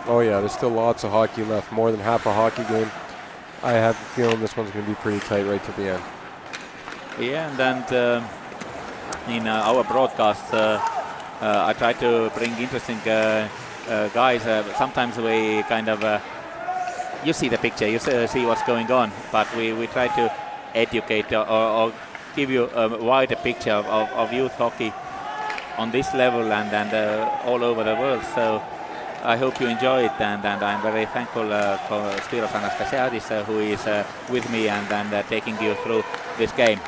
Oh yeah, there's still lots of hockey left, more than half a hockey game. I have a feeling this one's going to be pretty tight right to the end. Yeah, and then in our broadcasts, I try to bring interesting guys. Sometimes we kind of, you see the picture, you see what's going on, but we try to educate or give you a wider picture of youth hockey on this level and all over the world. So I hope you enjoy it, and I'm very thankful for Spiros Anastasiadis, who is with me and taking you through this game.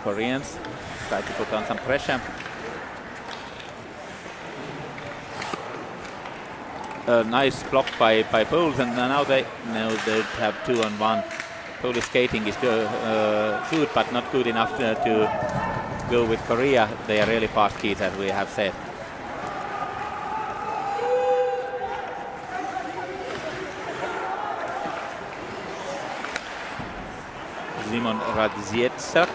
Koreans try to put on some pressure. Nice block by Poles, and now they have 2-on-1. Polish skating is good, but not good enough to go with Korea. They are really fast kids, as we have said. Simon Radziecek.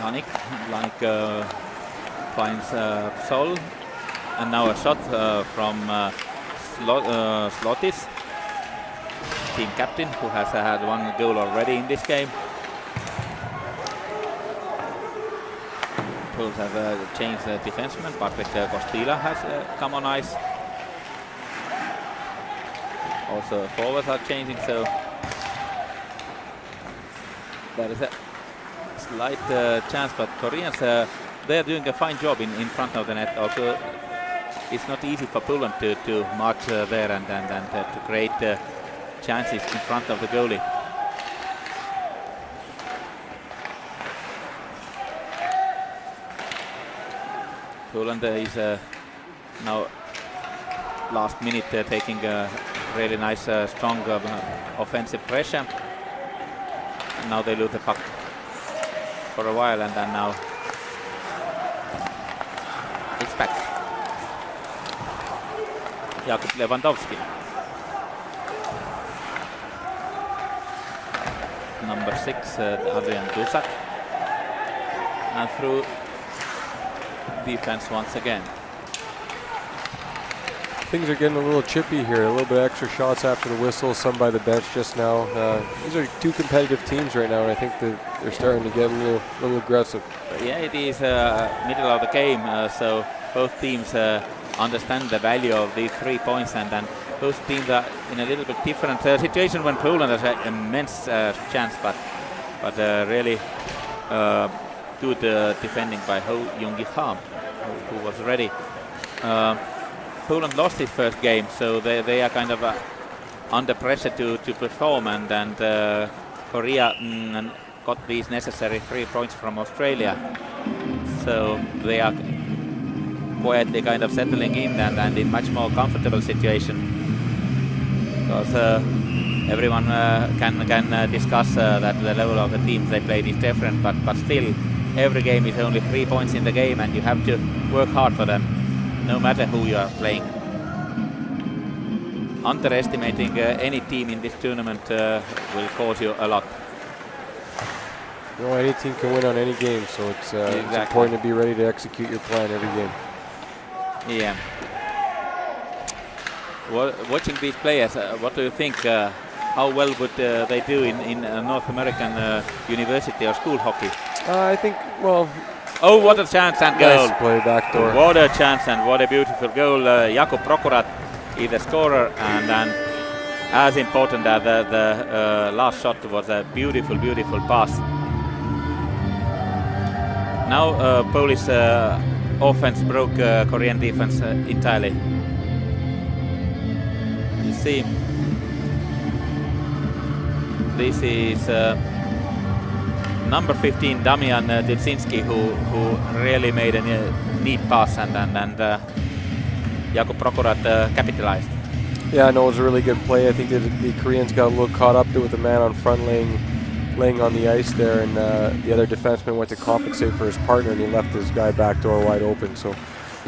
Lanik finds Sol, and now a shot from Slotis, team captain, who has had one goal already in this game. Poles have changed the defenseman. Patrick Kostila has come on ice. Also forwards are changing, so there is a slight chance, but Koreans, they are doing a fine job in front of the net. Also, it's not easy for Poland to march there and to create chances in front of the goalie. Poland is now last minute taking a really nice, strong offensive pressure. Now they lose the puck for a while, and then now it's back. Jakub Lewandowski. Number 6, Adrian Dusak. And through defense once again. Things are getting a little chippy here. A little bit extra shots after the whistle, some by the bench just now. These are two competitive teams right now, and I think that they're starting to get a little aggressive. Yeah, it is middle of the game, so both teams understand the value of these 3 points, and then both teams are in a little bit different situation when Poland has an immense chance, but really good defending by Ho Jungi Ham, who was ready. Poland lost his first game, so they are kind of under pressure to perform, and Korea got these necessary 3 points from Australia. So they are quietly kind of settling in and in much more comfortable situation. Because everyone can discuss that the level of the teams they played is different, but still every game is only 3 points in the game, and you have to work hard for them, no matter who you are playing. Underestimating any team in this tournament will cost you a lot. You know, any team can win on any game, so it's important to be ready to execute your plan every game. Yeah. Watching these players, what do you think? How well would they do in North American university or school hockey? I think, well... Oh, what a chance and goal. Nice play, backdoor. What a chance and what a beautiful goal. Jakub Prokurat is the scorer, and then as important as the last shot was a beautiful, beautiful pass. Now Polish offense broke Korean defense entirely. You see, this is number 15, Damian Dudzinski, who really made a neat pass, and Jakub Prokurat capitalized. Yeah, no, it was a really good play. I think that the Koreans got a little caught up with the man on front laying on the ice there, and the other defenseman went to compensate for his partner, and he left his guy back door wide open. So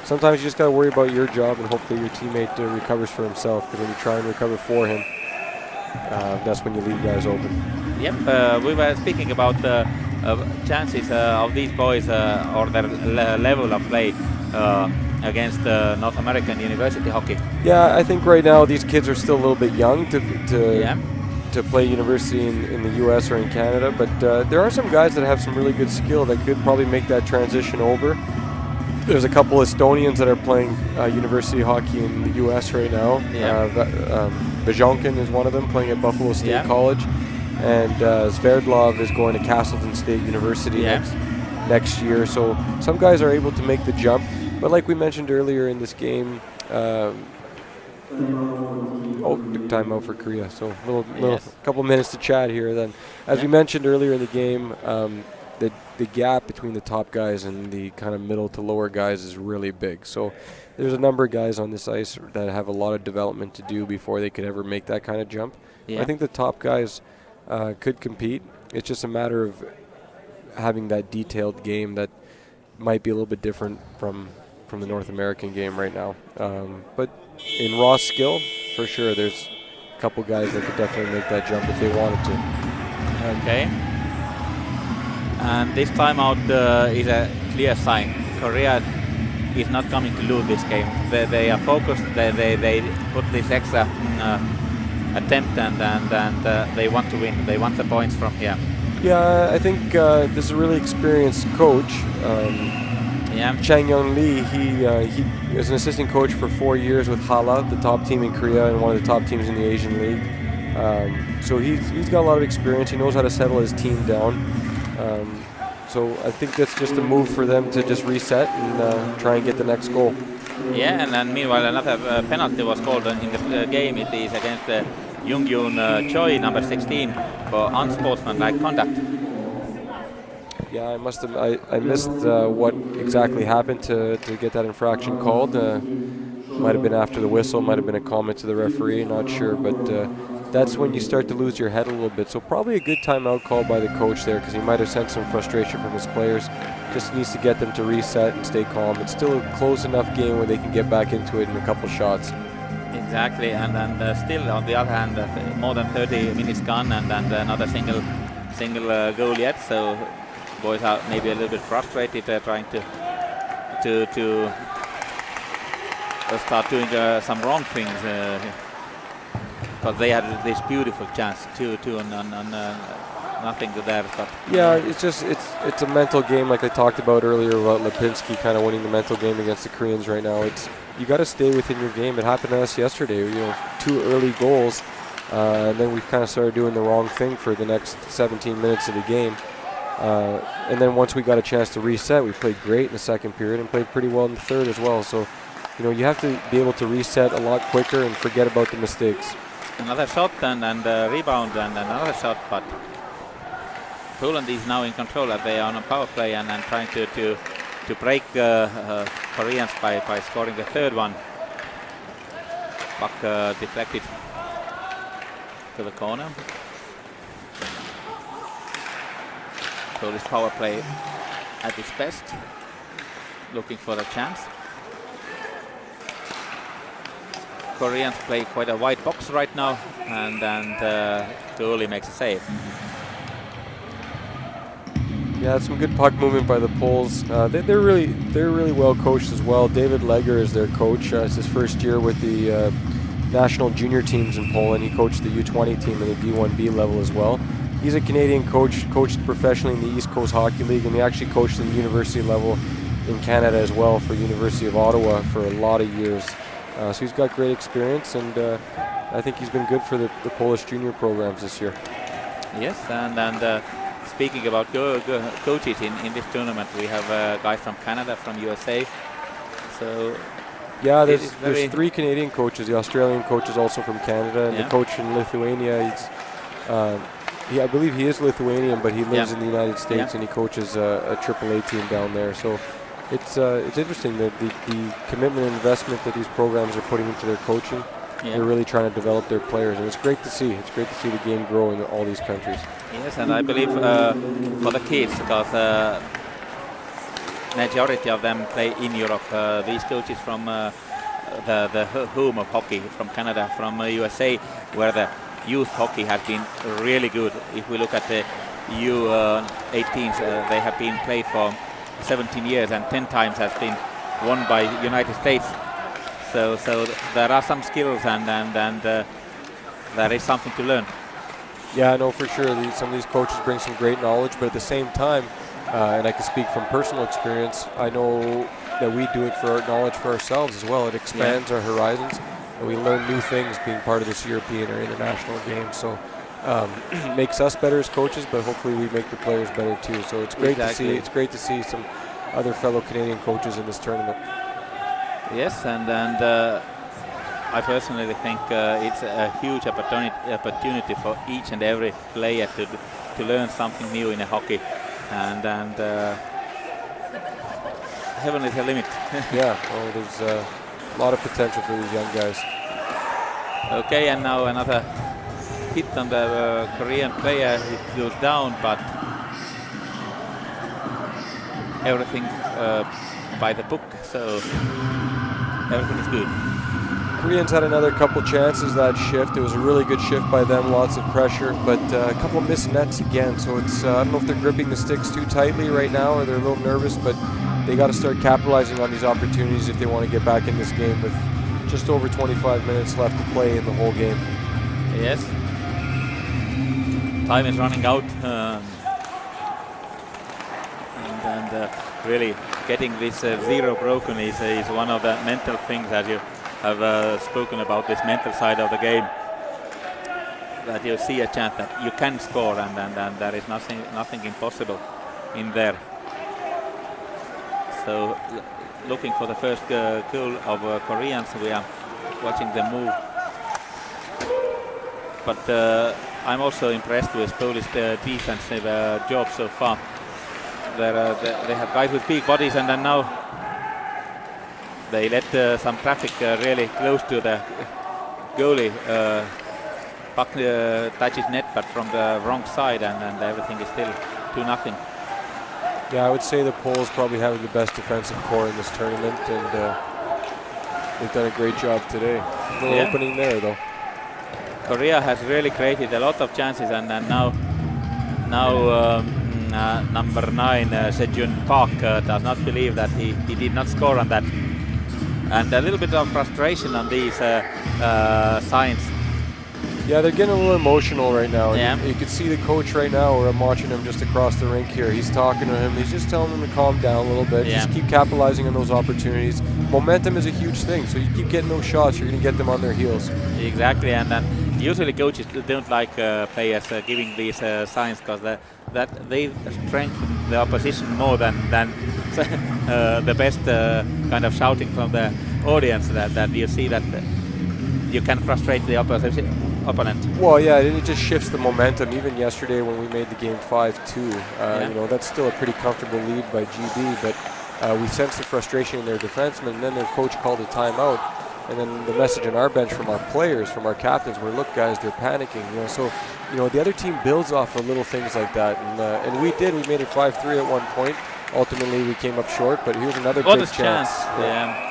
sometimes you just got to worry about your job and hope that your teammate recovers for himself, because when you try and recover for him, that's when you leave guys open. Yep, we were speaking about chances of these boys or their level of play against North American university hockey. Yeah, I think right now these kids are still a little bit young to play university in the US or in Canada, but there are some guys that have some really good skill that could probably make that transition over. There's a couple Estonians that are playing university hockey in the US right now. Bajonkin is one of them, playing at Buffalo State College, and Sverdlov is going to Castleton State University next year. So some guys are able to make the jump, but like we mentioned earlier in this game, timeout for Korea. So little couple minutes to chat here. Then, as we mentioned earlier in the game, the gap between the top guys and the kind of middle to lower guys is really big. So there's a number of guys on this ice that have a lot of development to do before they could ever make that kind of jump. I think the top guys could compete. It's just a matter of having that detailed game that might be a little bit different from the North American game right now. But in raw skill, for sure, there's a couple guys that could definitely make that jump if they wanted to. Okay. And this timeout is a clear sign. Korea is not coming to lose this game. They are focused. They put this extra attempt and they want to win. They want the points from here. Yeah, I think this is a really experienced coach. Chang Young Lee, he was an assistant coach for 4 years with Hala, the top team in Korea and one of the top teams in the Asian League. So he's got a lot of experience. He knows how to settle his team down. So I think that's just a move for them to just reset and try and get the next goal. Yeah, and then meanwhile another penalty was called in the game. It is against Jung-Yoon Choi, number 16, for unsportsmanlike conduct. Yeah, I missed what exactly happened to get that infraction called. Might have been after the whistle, might have been a comment to the referee, not sure, but that's when you start to lose your head a little bit. So probably a good timeout call by the coach there, because he might have sensed some frustration from his players. Just needs to get them to reset and stay calm. It's still a close enough game where they can get back into it in a couple shots. Exactly, and still on the other hand, more than 30 minutes gone, and another single goal yet. So boys are maybe a little bit frustrated, trying to start doing some wrong things, because they had this beautiful chance, two on nothing there. But yeah, it's a mental game, like I talked about earlier about Lipinski kind of winning the mental game against the Koreans right now. You got to stay within your game. It happened to us yesterday. 2 early goals, and then we kind of started doing the wrong thing for the next 17 minutes of the game. And then once we got a chance to reset, we played great in the second period and played pretty well in the third as well. So, you have to be able to reset a lot quicker and forget about the mistakes. Another shot and rebound and another shot, but Poland is now in control. They are on a power play and trying to break Koreans by scoring the third one. Puck deflected to the corner. Polish power play at its best, looking for a chance. Koreans play quite a wide box right now, and Tuuli makes a save. Yeah, some good puck movement by the Poles. They're really well coached as well. David Legger is their coach. It's his first year with the national junior teams in Poland. He coached the U20 team in the D1B level as well. He's a Canadian coach, coached professionally in the East Coast Hockey League, and he actually coached in the university level in Canada as well for University of Ottawa for a lot of years. So he's got great experience, and I think he's been good for the Polish junior programs this year. Yes, and speaking about coaches in this tournament, we have guys from Canada, from USA. So yeah, there's 3 Canadian coaches. The Australian coach is also from Canada, and the coach in Lithuania, I believe he is Lithuanian, but he lives in the United States, and he coaches a AAA team down there. So it's interesting that the commitment and investment that these programs are putting into their coaching. They're really trying to develop their players, and it's great to see. It's great to see the game grow in all these countries. Yes, and I believe for the kids, because majority of them play in Europe. These coaches from the home of hockey, from Canada, from USA, where the youth hockey has been really good. If we look at the U18s, they have been played for 17 years and 10 times has been won by United States. So there are some skills and there is something to learn. Yeah, I know for sure. Some of these coaches bring some great knowledge, but at the same time, and I can speak from personal experience, I know that we do it for our knowledge for ourselves as well. It expands our horizons, and we learn new things being part of this European or international game. So it makes us better as coaches, but hopefully we make the players better too. So it's great to see. It's great to see some other fellow Canadian coaches in this tournament. Yes, and I personally think it's a huge opportunity for each and every player to learn something new in a hockey, and heaven is the limit. Yeah, well, there's a lot of potential for these young guys. Okay, and now another hit on the Korean player. It goes down, but everything by the book, so everything is good. Koreans had another couple chances that shift. It was a really good shift by them, lots of pressure, but a couple of missed nets again. So it's I don't know if they're gripping the sticks too tightly right now or they're a little nervous, but they got to start capitalizing on these opportunities if they want to get back in this game with just over 25 minutes left to play in the whole game. Yes. Time is running out. And really getting this zero broken is one of the mental things that you have spoken about, this mental side of the game, that you see a chance that you can score and there is nothing impossible in there. So looking for the first goal of Koreans, we are watching them move. But I'm also impressed with Polish defensive job so far. They have guys with big bodies, and then now they let some traffic really close to the goalie. Puck touches net, but from the wrong side, and everything is still 2-0. Yeah, I would say the Poles probably having the best defensive core in this tournament, and they've done a great job today. No opening there, though. Korea has really created a lot of chances, and now number 9, Sejun Park, does not believe that he did not score on that. And a little bit of frustration on these signs. Yeah, they're getting a little emotional right now. Yeah. You can see the coach right now, where I'm watching him just across the rink here. He's talking to him. He's just telling him to calm down a little bit. Yeah. Just keep capitalizing on those opportunities. Momentum is a huge thing, so you keep getting those shots, you're going to get them on their heels. Exactly, and usually coaches don't like players giving these signs, because that they strengthen the opposition more than the best kind of shouting from the audience, that you see that you can frustrate the opponent. Well, yeah, it just shifts the momentum. Even yesterday when we made the game 5-2, you know, that's still a pretty comfortable lead by GB, but we sensed the frustration in their defensemen, and then their coach called a timeout. And then the message on our bench from our players, from our captains, were, look, guys, they're panicking. You know, so the other team builds off of little things like that, and we did. We made it 5-3 at one point. Ultimately, we came up short, but here's another big chance. Yeah.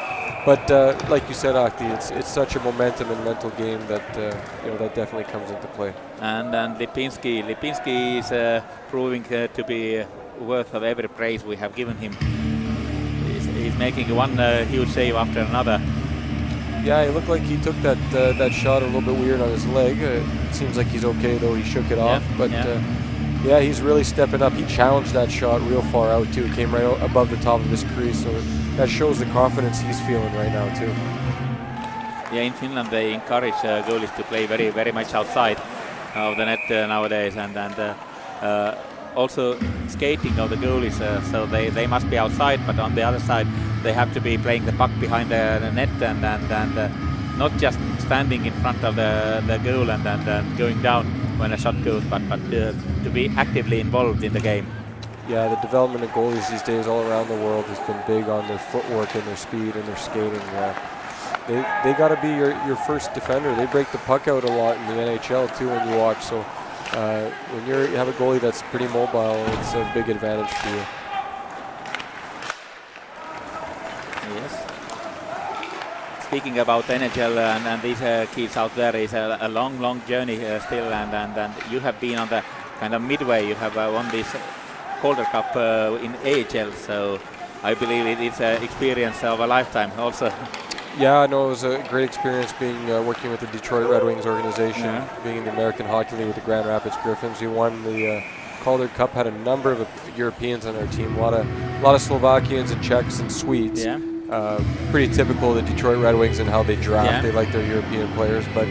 But like you said, Akti, it's such a momentum and mental game that that definitely comes into play. And Lipinski is proving to be worth of every praise we have given him. He's making one huge save after another. Yeah, it looked like he took that shot a little bit weird on his leg. It seems like he's okay, though. He shook it off. But yeah, he's really stepping up. He challenged that shot real far out, too. Came right above the top of his crease. So that shows the confidence he's feeling right now, too. Yeah, in Finland they encourage goalies to play very, very much outside of the net nowadays. And also skating of the goalies, so they must be outside, but on the other side they have to be playing the puck behind the net and not just standing in front of the goal and going down when a shot goes, but to be actively involved in the game. Yeah, the development of goalies these days all around the world has been big on their footwork and their speed and their skating. They got to be your first defender. They break the puck out a lot in the NHL too when you watch, so when you have a goalie that's pretty mobile, it's a big advantage for you. Yes. Speaking about NHL and these kids out there, is a long journey still, and you have been on the kind of midway. You have won this Calder Cup in AHL, so I believe it is an experience of a lifetime also. Yeah, no, it was a great experience being working with the Detroit Red Wings organization, being in the American Hockey League with the Grand Rapids Griffins. We won the Calder Cup, had a number of Europeans on our team, a lot of Slovakians and Czechs and Swedes. Yeah. Pretty typical of the Detroit Red Wings and how they draft. Yeah. They like their European players, but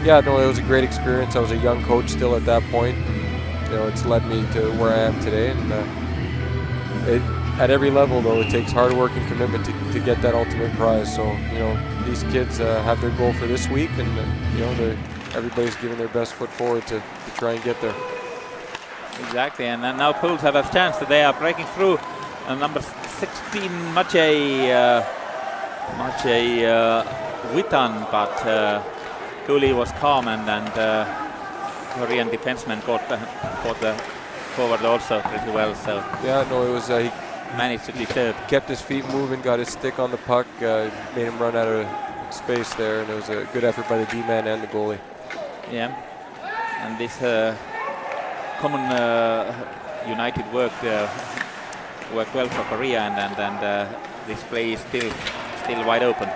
yeah, no, it was a great experience. I was a young coach still at that point. It's led me to where I am today, and at every level, though, it takes hard work and commitment to get that ultimate prize. So, these kids have their goal for this week, and everybody's giving their best foot forward to try and get there. Exactly, and now Poles have a chance. They are breaking through. Number 16, Maciej Witan, but goalie was calm, and Korean defenseman caught the forward also pretty well. So yeah, no, it was he managed to disturb. Kept his feet moving, got his stick on the puck, made him run out of space there, and it was a good effort by the D-man and the goalie. Yeah, and this common united work worked well for Korea, and this play is still wide open.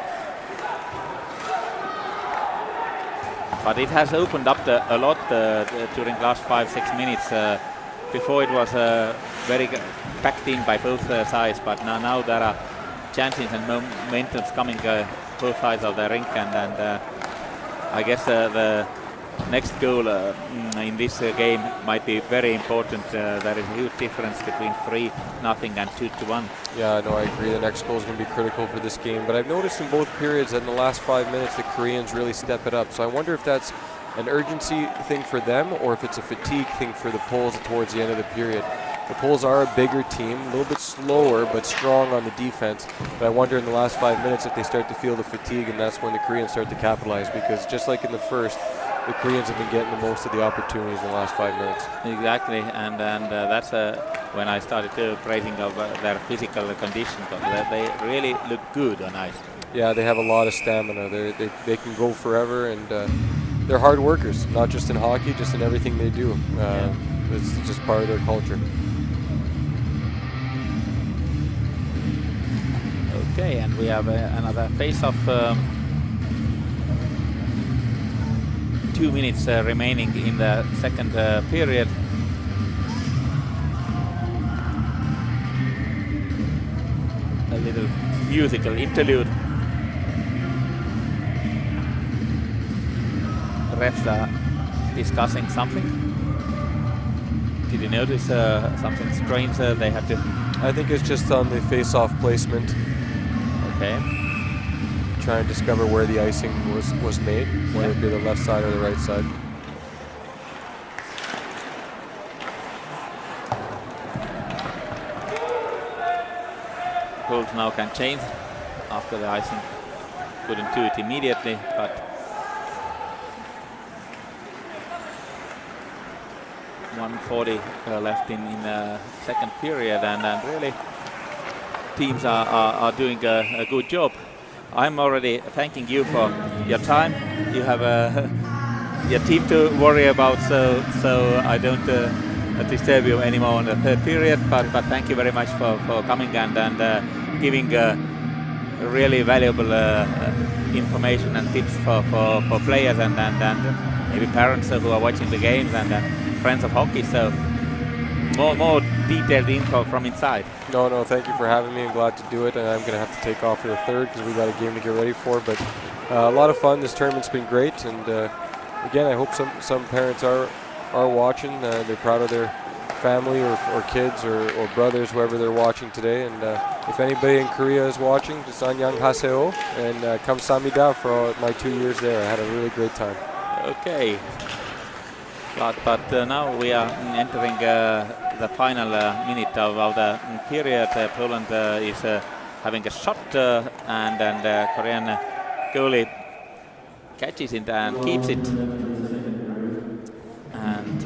But it has opened up a lot during the last 5-6 minutes. Before it was very packed in by both sides, but now there are chances and momentums coming both sides of the rink, and I guess the next goal in this game might be very important. There is a huge difference between 3-0 and 2-1. Yeah, no, I agree. The next goal is going to be critical for this game. But I've noticed in both periods that in the last 5 minutes, the Koreans really step it up. So I wonder if that's an urgency thing for them or if it's a fatigue thing for the Poles towards the end of the period. The Poles are a bigger team, a little bit slower but strong on the defense. But I wonder in the last 5 minutes if they start to feel the fatigue, and that's when the Koreans start to capitalize, because just like in the first, the Koreans have been getting the most of the opportunities in the last 5 minutes. Exactly, and that's when I started praising of their physical condition. They really look good on ice. Yeah, they have a lot of stamina. They can go forever, and they're hard workers, not just in hockey, just in everything they do. It's just part of their culture. Okay, and we have another face-off. 2 minutes remaining in the second period. A little musical interlude. The refs are discussing something. Did you notice something strange they had to? I think it's just on the face-off placement. Okay. Trying to discover where the icing was made, whether it be the left side or the right side. Goals now can change after the icing. Couldn't do it immediately, but .140 left in the second period, and really teams are doing a good job. I'm already thanking you for your time. You have your team to worry about, so I don't disturb you anymore in the third period. But thank you very much for coming and giving really valuable information and tips for players and maybe parents who are watching the games and friends of hockey. So more detailed info from inside. No, thank you for having me. I'm glad to do it, and I'm going to have to take off for the third because we got a game to get ready for. But a lot of fun. This tournament's been great, and again, I hope some parents are watching. They're proud of their family or kids or brothers, whoever they're watching today. And if anybody in Korea is watching, just annyeonghaseyo and kamsahamnida for all my 2 years there. I had a really great time. Okay. But now we are entering the final minute of the period. Poland is having a shot, and Korean goalie catches it and keeps it. And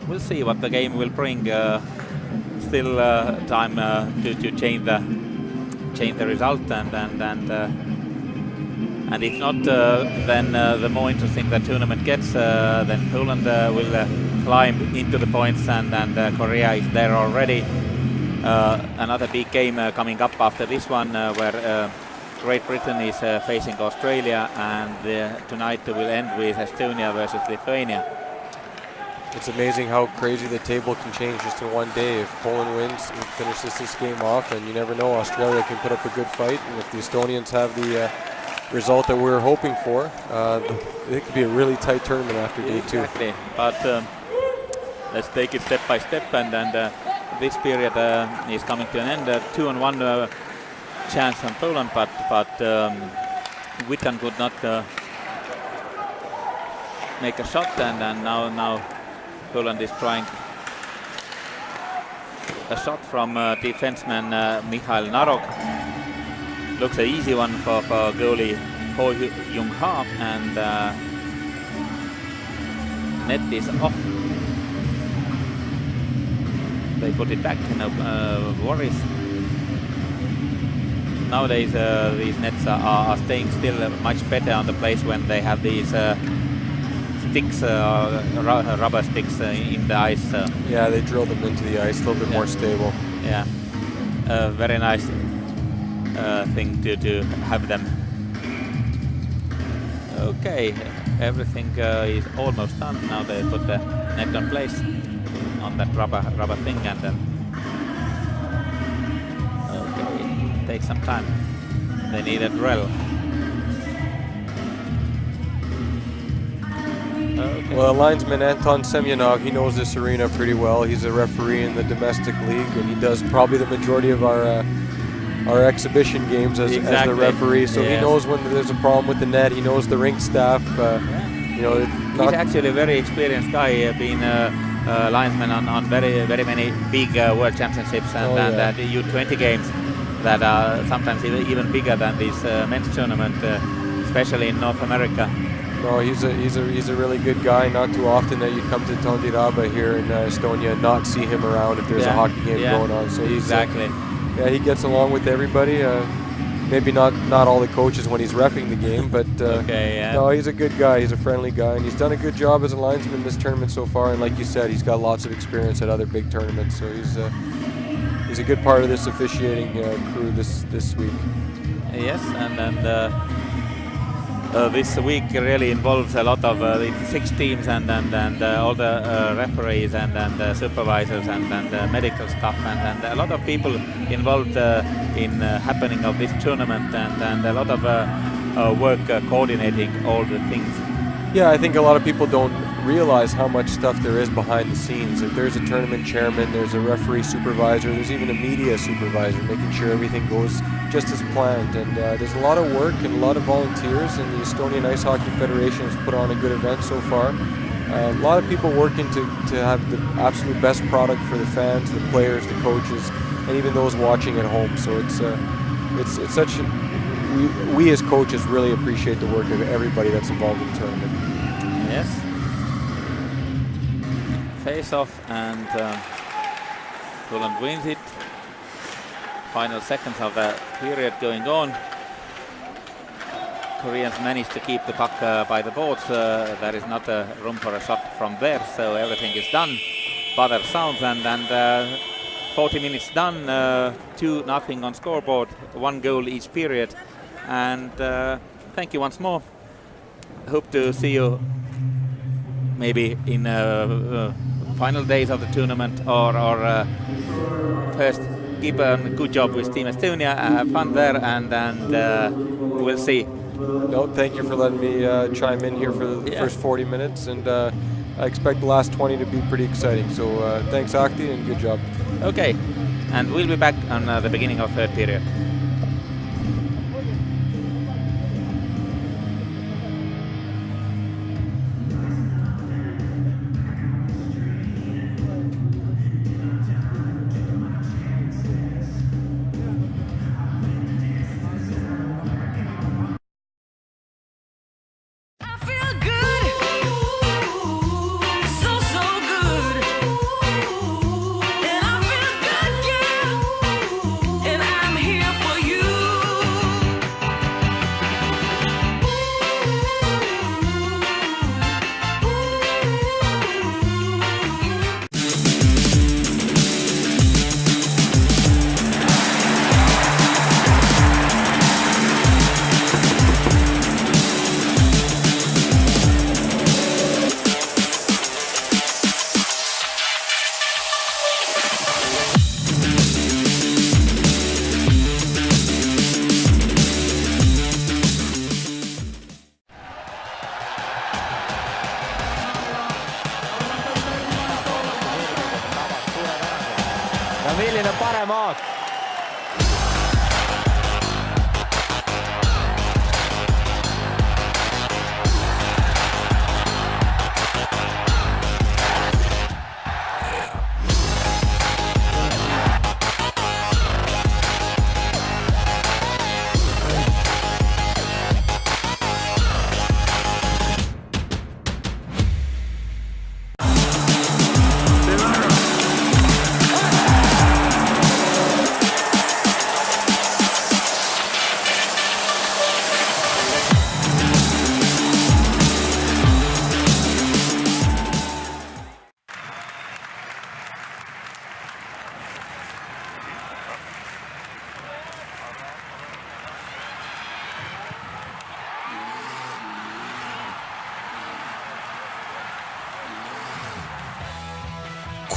we'll see what the game will bring. Still time to change the result, and if not, then the more interesting the tournament gets, then Poland will climb into the points, and Korea is there already. Another big game coming up after this one, where Great Britain is facing Australia, and tonight will end with Estonia versus Lithuania. It's amazing how crazy the table can change just in one day. If Poland wins and finishes this game off, and you never know, Australia can put up a good fight, and if the Estonians have the result that we're hoping for, it could be a really tight tournament after day two. Exactly, but let's take it step by step, and this period is coming to an end. 2-1 chance on Poland, but Witten could not make a shot, and now Poland is trying a shot from defenseman Michail Narok. Looks an easy one for goalie Ho Jung-ha, and net is off. They put it back, no worries. nowadays these nets are staying still much better on the place when they have these sticks, rubber sticks in the ice. Yeah, they drill them into the ice, a little bit more stable. Yeah, very nice thing to have them. Okay, everything is almost done. Now they put the net on place on that rubber thing, and then okay, take some time. They need a drill. Okay. Well, linesman Anton Semyonov, he knows this arena pretty well. He's a referee in the domestic league, and he does probably the majority of our exhibition games as the referee. So he knows when there's a problem with the net. He knows the rink staff. You know, he's actually a very experienced guy, being a linesman on very many big world championships and U20 games that are sometimes even bigger than this men's tournament, especially in North America. No, he's a really good guy. Not too often that you come to Tondiraba here in Estonia and not see him around if there's a hockey game going on. So exactly. He gets along with everybody. Maybe not all the coaches when he's reffing the game, but no, he's a good guy. He's a friendly guy, and he's done a good job as a linesman in this tournament so far. And like you said, he's got lots of experience at other big tournaments. So he's a good part of this officiating crew this week. Yes, and this week really involves a lot of 6 teams and all the referees and supervisors and medical staff and a lot of people involved in happening of this tournament and a lot of work coordinating all the things. Yeah, I think a lot of people don't realize how much stuff there is behind the scenes. If there's a tournament chairman, there's a referee supervisor, there's even a media supervisor making sure everything goes just as planned. And there's a lot of work and a lot of volunteers, and the Estonian Ice Hockey Federation has put on a good event so far. A lot of people working to have the absolute best product for the fans, the players, the coaches, and even those watching at home. So it's such we as coaches really appreciate the work of everybody that's involved in the tournament. Yes. Face off, and Poland wins it. Final seconds of the period going on. Koreans managed to keep the puck by the boards. There is not room for a shot from there, so everything is done. Butter sounds, and 40 minutes done. 2-0 on scoreboard. 1 goal each period. And thank you once more. Hope to see you maybe in final days of the tournament or first. Keep a good job with Team Estonia. Have fun there, and we'll see. No, thank you for letting me chime in here for the first 40 minutes, and I expect the last 20 to be pretty exciting. So thanks, Ahti, and good job. Okay, and we'll be back on the beginning of third period. milline parem aak.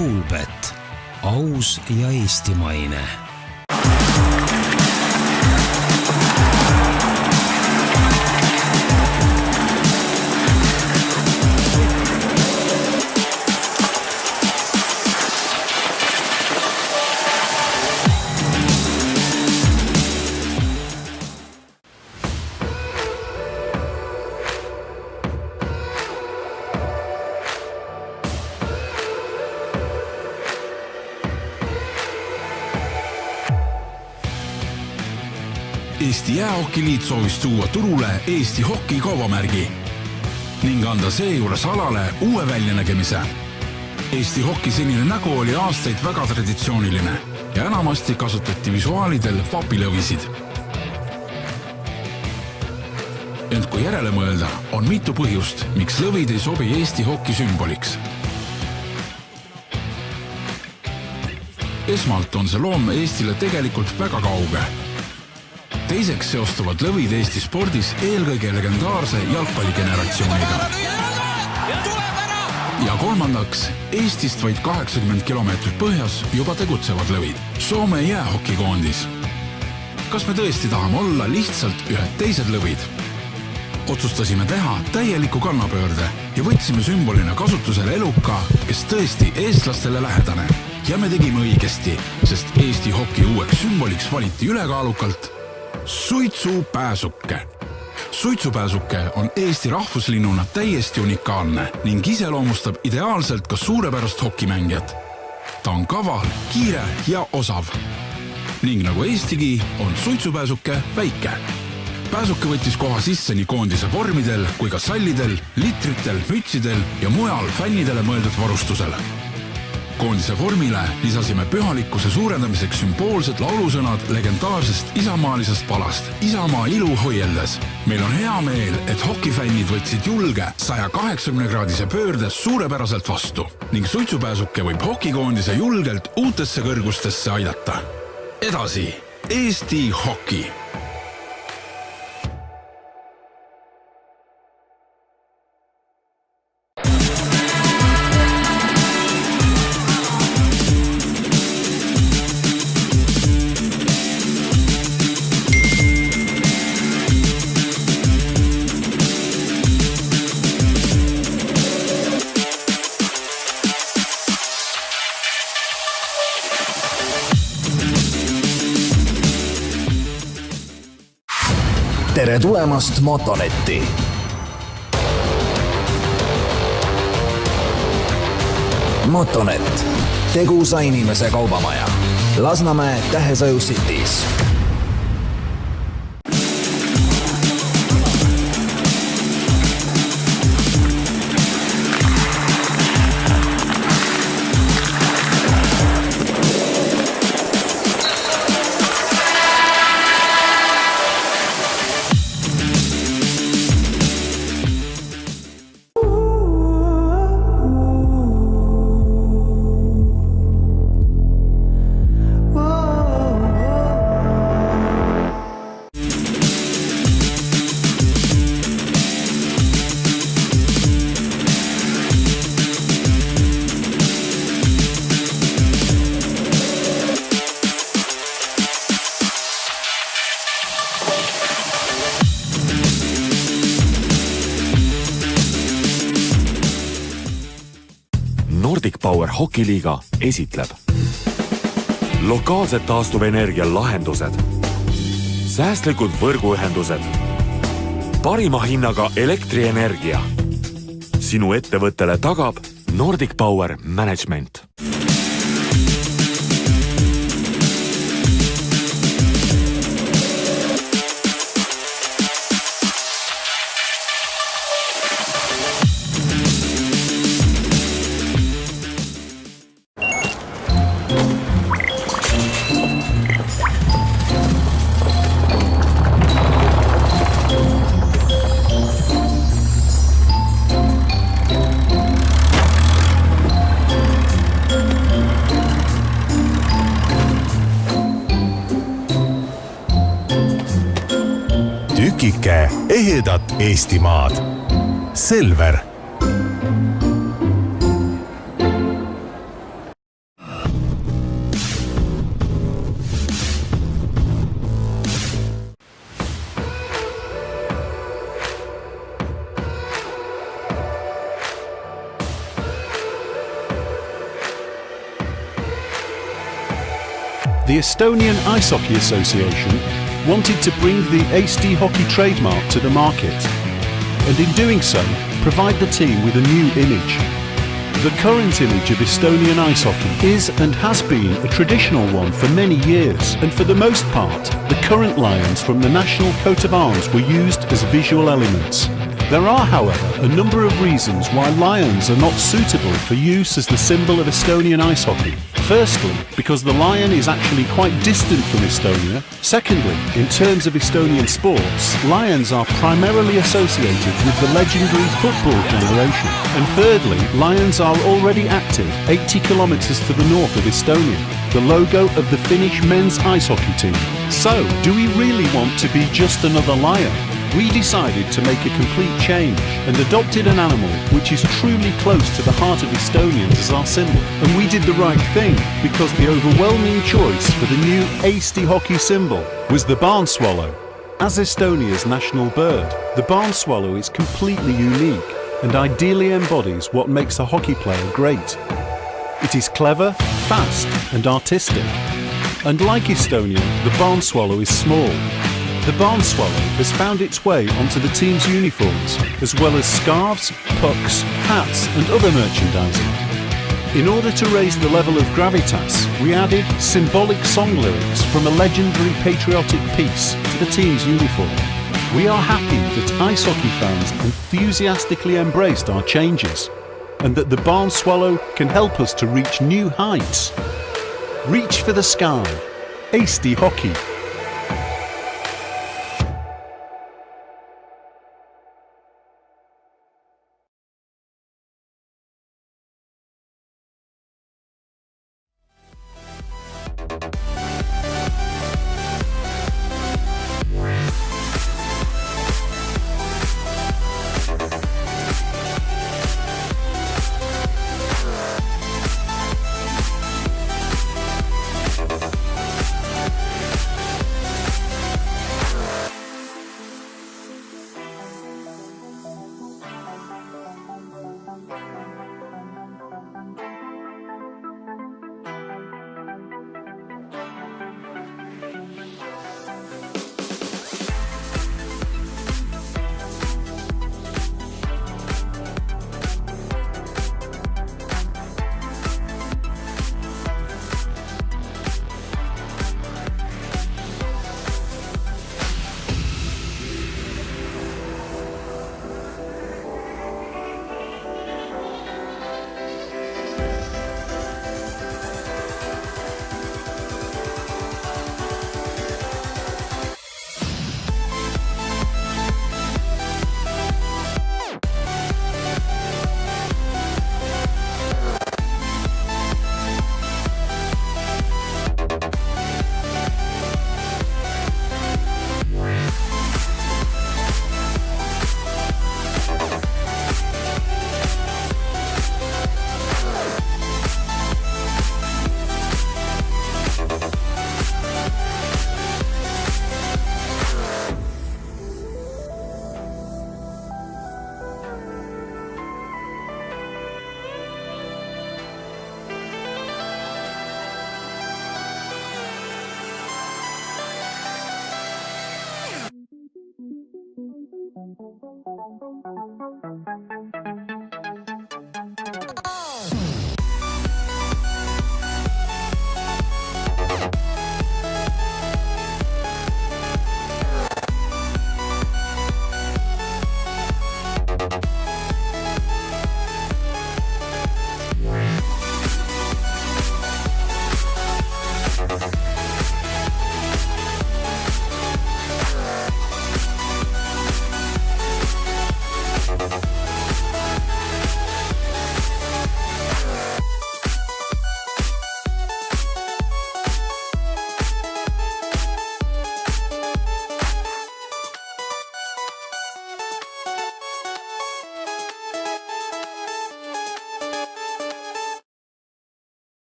Coolbet, aus ja eestimaine. Eesti Jäähokiliit soovis tuua turule Eesti hoki kaubamärgi ning anda seejuures alale uue väljanägemise. Eesti hoki senine nägu oli aastaid väga traditsiooniline ja enamasti kasutati visuaalidel papilõvisid. Ent kui järele mõelda, on mitu põhjust, miks lõvid ei sobi Eesti hoki sümboliks. Esmalt on see loom Eestile tegelikult väga kauge. Teiseks seostuvad lõvid Eesti spordis eelkõige legendaarse jalgpalligeneratsiooniga. Ja kolmandaks, Eestist vaid 80 kilomeetrit põhjas juba tegutsevad lõvid. Soome jäähokikoondis. Kas me tõesti tahame olla lihtsalt ühed teised lõvid? Otsustasime teha täieliku kannapöörde ja võtsime sümbolina kasutusele eluka, kes tõesti eestlastele lähedane. Ja me tegime õigesti, sest Eesti hoki uueks sümboliks valiti ülekaalukalt suitsupääsuke. Suitsupääsuke on Eesti rahvuslinnuna täiesti unikaalne ning iseloomustab ideaalselt ka suurepärast hokimängijat. Ta on kaval, kiire ja osav. Ning nagu Eestigi on suitsupääsuke väike. Pääsuke võttis koha sisse nii koondise vormidel kui ka sallidel, litritel, mütsidel ja mujal fännidele mõeldud varustusel. Koondise vormile lisasime pühalikkuse suurendamiseks sümboolsed laulusõnad legendaarsest isamaalisest palast Isamaa ilu hoieldes. Meil on hea meel, et hokifännid võtsid julge 180-kraadise pöörde suurepäraselt vastu ning suitsupääsuke võib hokikoondise julgelt uutesse kõrgustesse aidata. Edasi, Eesti hoki! Tere tulemast Motonetti! Motonet, tegusa inimese kaubamaja. Lasnamäe Tähesaju Cities. Baltic Power hokiliiga esitleb lokaalsed taastuvenergia lahendused, säästlikud võrguühendused, parima hinnaga elektrienergia. Sinu ettevõttele tagab Baltic Power Management. Tükike ehedat Eestimaad. Selver. Estonian Ice Hockey Association wanted to bring the Eesti Hockey trademark to the market, and in doing so, provide the team with a new image. The current image of Estonian ice hockey is and has been a traditional one for many years, and for the most part, the current lions from the national coat of arms were used as visual elements. There are, however, a number of reasons why lions are not suitable for use as the symbol of Estonian ice hockey. Firstly, because the lion is actually quite distant from Estonia. Secondly, in terms of Estonian sports, lions are primarily associated with the legendary football generation. And thirdly, lions are already active 80 kilometers to the north of Estonia, the logo of the Finnish men's ice hockey team. So, do we really want to be just another lion? We decided to make a complete change and adopted an animal which is truly close to the heart of Estonians as our symbol. And we did the right thing, because the overwhelming choice for the new Eesti hockey symbol was the barn swallow. As Estonia's national bird, the barn swallow is completely unique and ideally embodies what makes a hockey player great. It is clever, fast and artistic. And like Estonia, the barn swallow is small. The barn swallow has found its way onto the team's uniforms, as well as scarves, pucks, hats and other merchandising. In order to raise the level of gravitas, we added symbolic song lyrics from a legendary patriotic piece to the team's uniform. We are happy that ice hockey fans enthusiastically embraced our changes, and that the barn swallow can help us to reach new heights. Reach for the sky. Eesti hockey.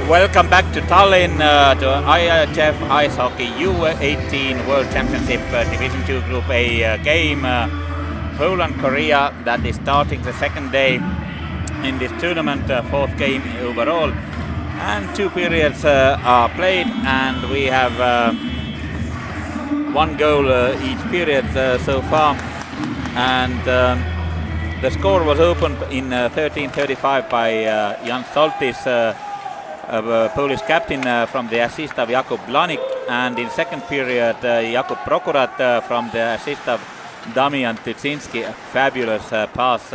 Welcome back to Tallinn to IIHF Ice Hockey U18 World Championship Division 2 Group A game. Poland-Korea, that is starting the second day in this tournament, fourth game overall. And 2 periods are played, and we have 1 goal each period so far. And the score was opened in 13:35 by Jan Soltis, Polish captain, from the assist of Jakub Blanik, and in second period Jakub Prokurat from the assist of Damian Tycinski. A fabulous pass,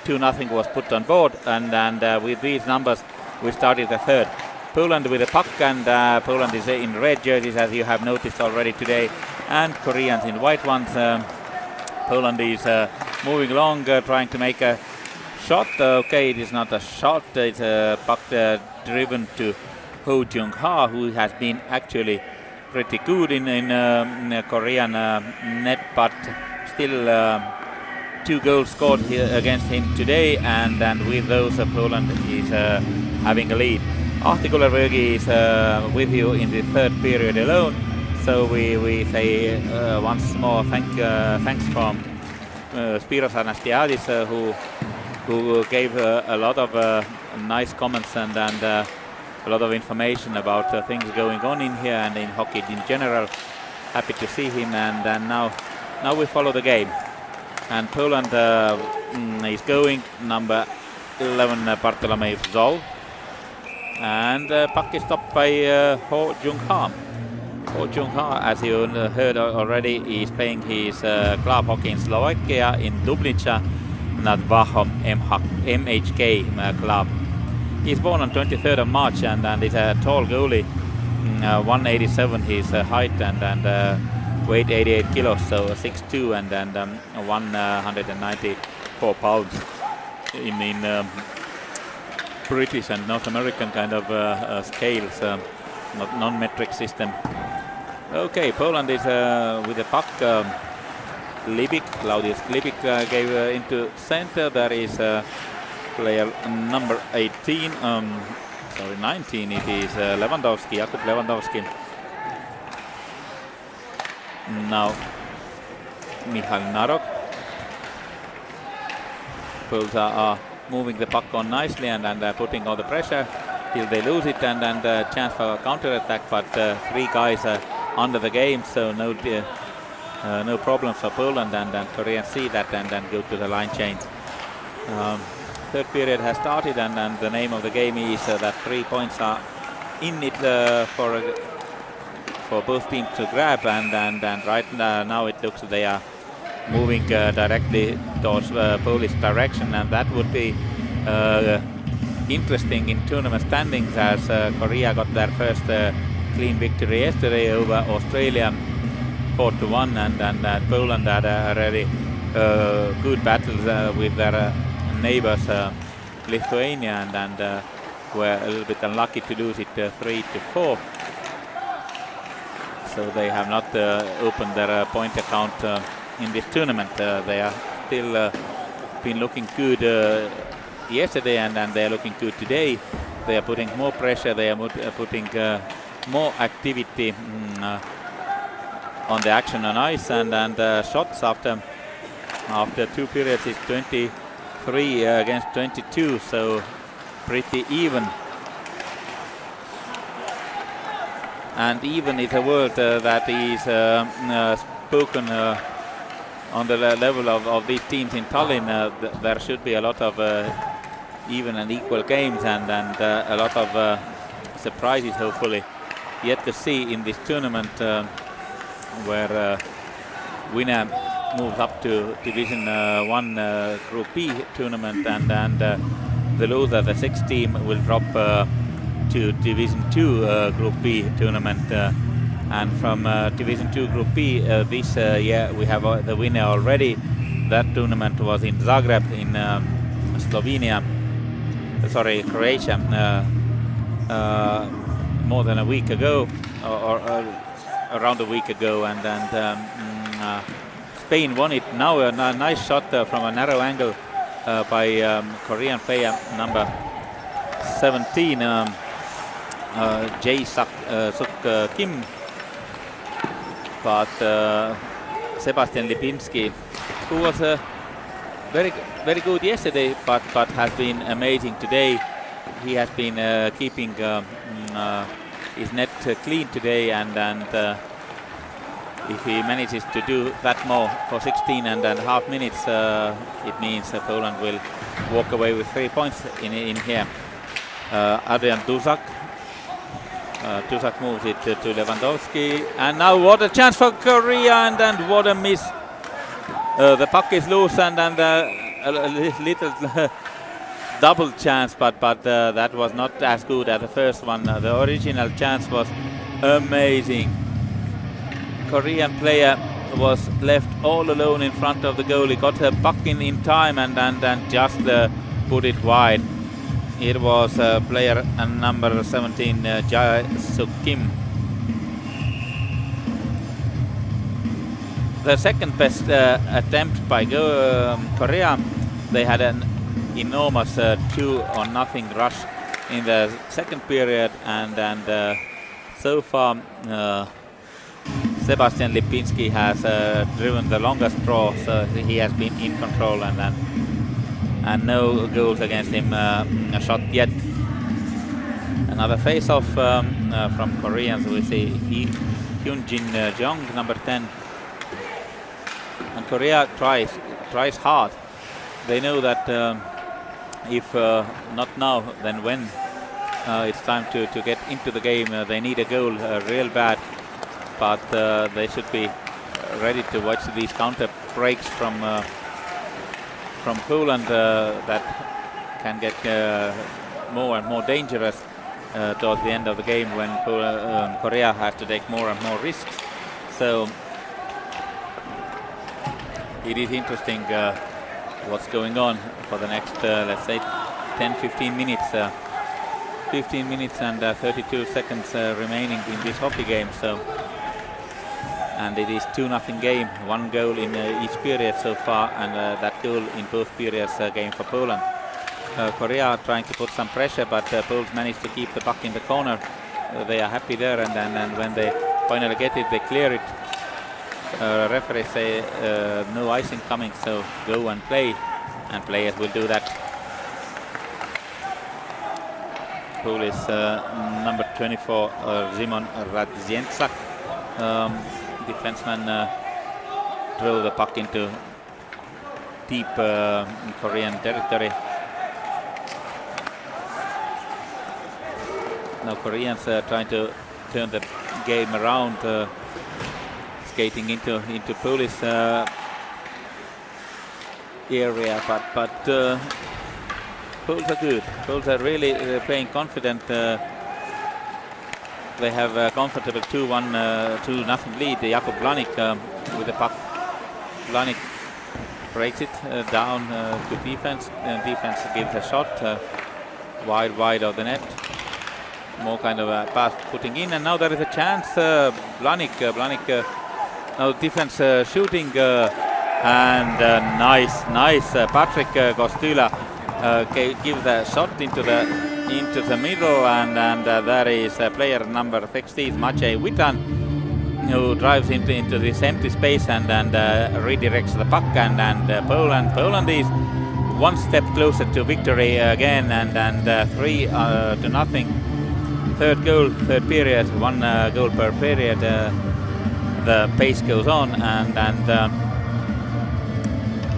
2-0 was put on board, and with these numbers we started the third. Poland with the puck, and Poland is in red jerseys, as you have noticed already today, and Koreans in white ones. Poland is moving along, trying to make a shot. Okay, it is not a shot, it's a puck driven to Ho Jung-ha, who has been actually pretty good in Korean net, but still 2 goals scored here against him today, and with those Poland is having a lead. Ahti Kulerbergi is with you in the third period alone, so we say once more thanks from Spiros Anastiadis, who gave a lot of nice comments and a lot of information about things going on in here and in hockey in general. Happy to see him, and now we follow the game. And Poland is going, number 11 Bartolomei Zol, and puck is stopped by Ho Jung-ha. Ho Jung-ha, as you heard already, is playing his club hockey in Slovakia, in Dubnica, not Vahom MHK club. He's born on 23rd of March, and is a tall goalie, 187 his height, and weight 88 kilos, so 6'2", and 194 pounds in British and North American kind of scales, not non-metric system. Okay, Poland is with the puck. Claudius Libik gave into center. There is player number 18, 19, it is Lewandowski, Jakub Lewandowski. Now Michal Narok. Poles are moving the puck on nicely and putting all the pressure till they lose it, and chance for a counter-attack, but 3 guys under the game, so no problem for Poland, and Koreans see that and go to the line change. Third period has started, and the name of the game is that 3 points are in it for both teams to grab, and right now it looks they are moving directly towards Polish direction, and that would be interesting in tournament standings, as Korea got their first clean victory yesterday over Australia, 4-1, and Poland had already good battles with their neighbors Lithuania, and were a little bit unlucky to lose it 3-4. So they have not opened their point account in this tournament. They are still been looking good yesterday, and they are looking good today. They are putting more pressure, they are putting more activity on the action on ice, and shots after 2 periods is 23 against 22, so pretty even. And even is a word that is spoken on the level of these teams in Tallinn. There should be a lot of even and equal games, and a lot of surprises, hopefully, yet to see in this tournament, where winner moves up to Division 1 Group B tournament, and the loser, the 6th team, will drop to Division 2 Group B tournament, and from Division 2 Group B this year we have the winner already. That tournament was in Zagreb in Croatia, more than a week ago, or around a week ago, and Spain won it. Now a nice shot from a narrow angle by Korean player number 17. Jae-Suk Kim, but Sebastian Lipinski, who was very good yesterday, but has been amazing today. He has been keeping his net clean today, and if he manages to do that more for 16.5 minutes, it means Poland will walk away with 3 points in here. Adrian Duzak. Duzak moves it to Lewandowski, and now what a chance for Korea, and what a miss. The puck is loose, and a little double chance, but that was not as good as the first one. The original chance was amazing. Korean player was left all alone in front of the goalie, got her puck in time, and just put it wide. It was player number 17, Jae-Suk Kim. The second best attempt by Korea. They had an enormous 2-0 rush in the second period, and so far Sebastian Lipinski has driven the longest draw, so he has been in control, and no goals against him shot yet. Another face-off from Koreans. We see Hyun-Jin Jeong, number 10. And Korea tries hard. They know that if not now, then when it's time to get into the game, they need a goal real bad. But they should be ready to watch these counter breaks from Poland that can get more and more dangerous towards the end of the game, when Korea has to take more and more risks. So it is interesting what's going on for the next, let's say, 10-15 minutes. 15 minutes and 32 seconds remaining in this hockey game. So, and it is 2-0 game, 1 goal in each period so far, and that goal in both periods game for Poland. Korea trying to put some pressure, but Poles managed to keep the puck in the corner. They are happy there, and when they finally get it, they clear it. Referees say no icing coming, so go and play, and players will do that. Polish number 24, Szymon Radzienczak, defenseman, drove the puck into deep Korean territory. Now Koreans trying to turn the game around, skating into Polish area, but Poles are good. Poles are really playing confident. They have a comfortable 2-0 lead. Jakub Blanik with the puck. Blanik breaks it down to defense. Defense gives a shot wide of the net. More kind of a pass putting in, and now there is a chance. Blanik now defense shooting, and nice Patrick Kostula gives a shot into the middle, and there is player number 60, Maciej Witan, who drives into this empty space and redirects the puck, and Poland is 1 step closer to victory again, and 3-0. Third goal, third period, 1 goal per period. The pace goes on,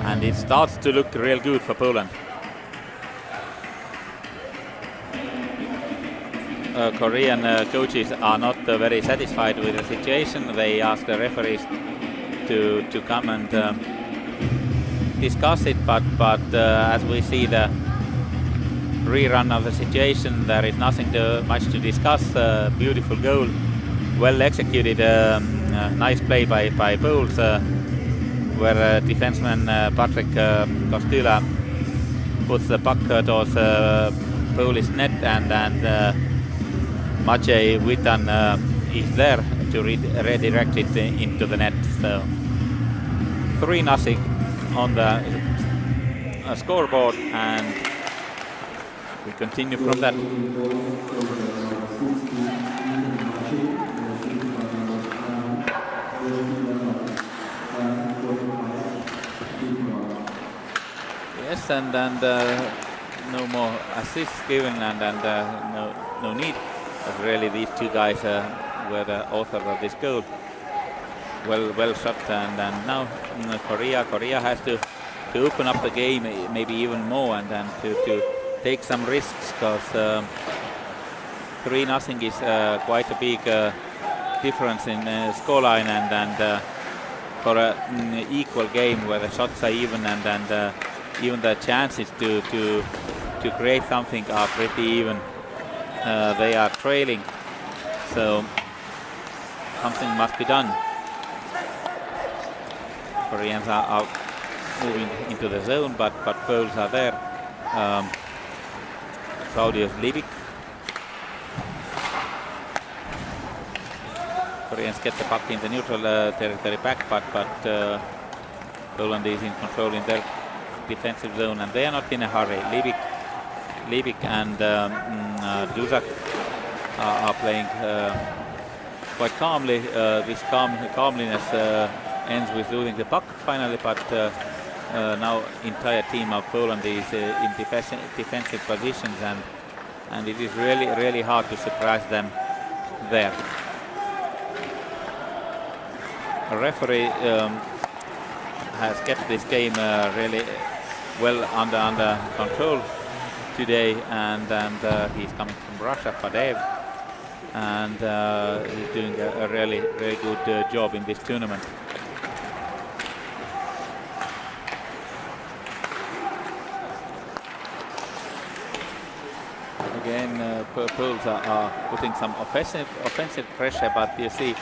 and it starts to look real good for Poland. Korean coaches are not very satisfied with the situation. They ask the referees to come and discuss it, but as we see the rerun of the situation, there is nothing much to discuss. Beautiful goal, well executed, nice play by Poles, where defenseman Patrick Kostula puts the puck towards Polish net, and Maciej Witan is there to redirect it into the net. So 3-0 on the scoreboard, and we continue from that. Yes, and no more assists given, and no need. But really, these two guys were the authors of this goal. Well shot, and now Korea has to open up the game maybe even more, and then to take some risks, because 3-0 is quite a big difference in scoreline, and for an equal game where the shots are even, and even the chances to create something are pretty even. They are trailing, so something must be done. Koreans are moving into the zone, but Poles are there. Claudius Livik. Koreans get the puck in the neutral territory back, but Poland is in control in their defensive zone, and they are not in a hurry. Livik and Duzak are playing quite calmly. This calmliness ends with losing the puck finally, but now entire team of Poland is in defensive positions, and it is really hard to surprise them there. A referee has kept this game really well under control today, and he's coming from Russia, Fadev, and he's doing a really good job in this tournament. Again, Poles are putting some offensive pressure, but you see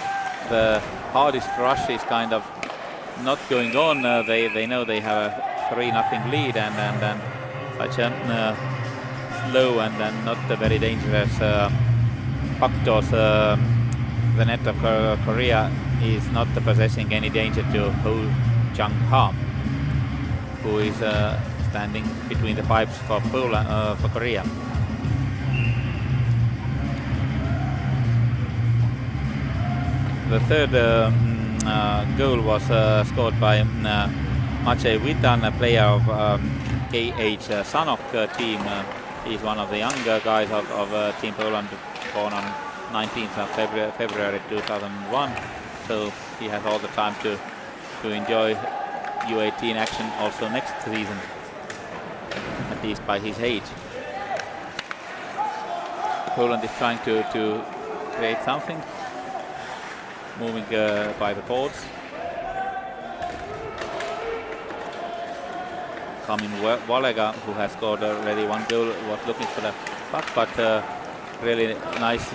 the hardest rush is kind of not going on. They know they have a 3-0 lead, and such a slow and not a very dangerous puck toss. The net of Korea is not possessing any danger to Ho Jung-ha, who is standing between the pipes for Poland, for Korea. The third goal was scored by Maciej Witan, a player of KH Sanok team. He's one of the younger guys of Team Poland, born on 19th of February 2001. So he has all the time to enjoy U18 action also next season, at least by his age. Poland is trying to create something, moving by the boards. Kamin Valega, who has scored already one goal, was looking for the puck, but really nice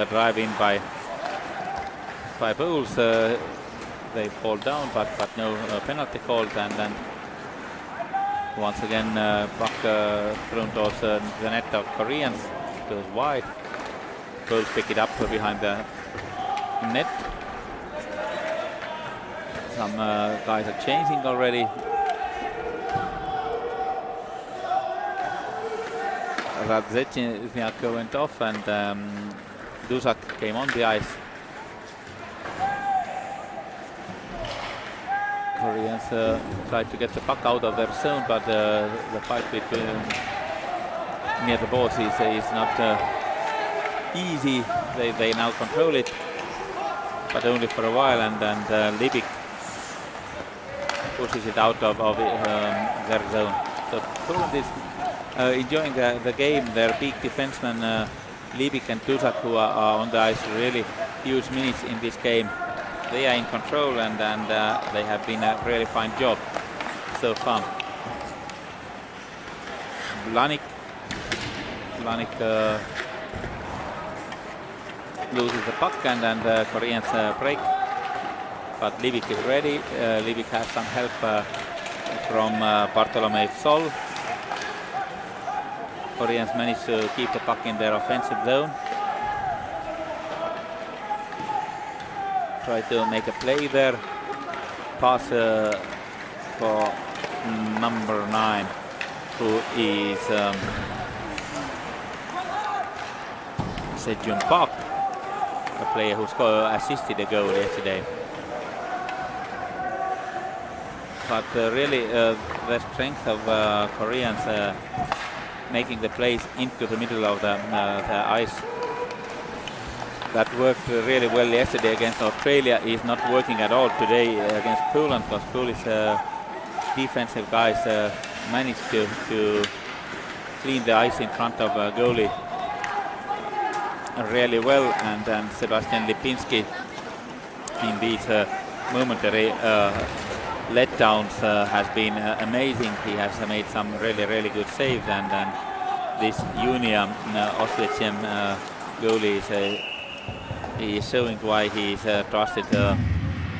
drive in by Poles. They fall down, but no penalty called, and then once again puck thrown towards the net of Koreans. It goes wide. Poles pick it up behind the net. Some guys are changing already. Radzetniak went off, and Duzak came on the ice. Koreans tried to get the puck out of their zone, but the fight between near the boards is not easy. They now control it, but only for a while, and Livik pushes it out of their zone. So Poland is enjoying the game. Their big defensemen Livik and Duzak, who are on the ice really huge minutes in this game. They are in control, and they have been a really fine job so far. Blanik loses the puck, and Koreans break. But Livik is ready. Livik has some help from Bartolomei Sol. Koreans managed to keep the puck in their offensive zone. Try to make a play there. Pass for number 9, who is Sejun Park, a player who assisted a goal yesterday. but really the strength of Koreans making the plays into the middle of the ice. That worked really well yesterday against Australia is not working at all today against Poland, because Polish defensive guys managed to clean the ice in front of goalie really well, and then Sebastian Lipinski in these momentary letdowns has been amazing. He has made some really good saves, and this Junia Oswiecim goalie is showing why he is trusted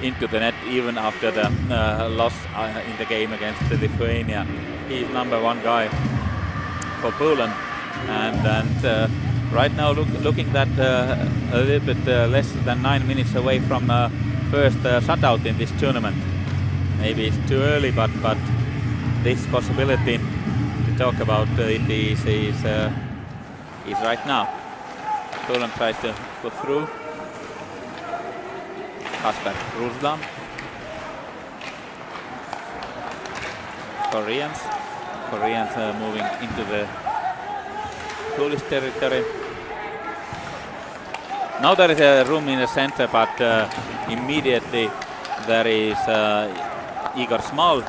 into the net even after the loss in the game against Lithuania. He is number one guy for Poland, and right now looking that a little bit less than 9 minutes away from first shutout in this tournament. Maybe it's too early, but this possibility to talk about it is right now. Poland tries to go through. Kasper Ruslan. Koreans moving into the Polish territory. Now there is a room in the center, but immediately there is Igor Small,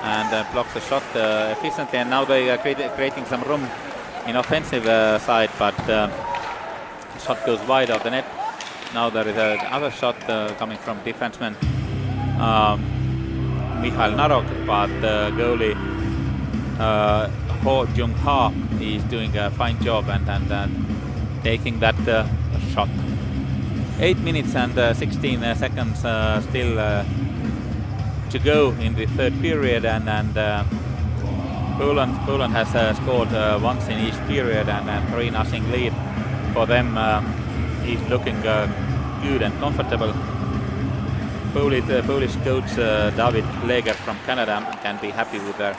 and blocks the shot efficiently, and now they are creating some room in offensive side, but shot goes wide of the net. Now there is another shot coming from defenseman Michael Narok, but goalie Ho Jung-ha is doing a fine job and taking that shot. 8 minutes and 16 seconds still to go in the third period, and Poland has scored once in each period, and 3-0 lead for them is looking good and comfortable. Polish coach David Leger from Canada can be happy with the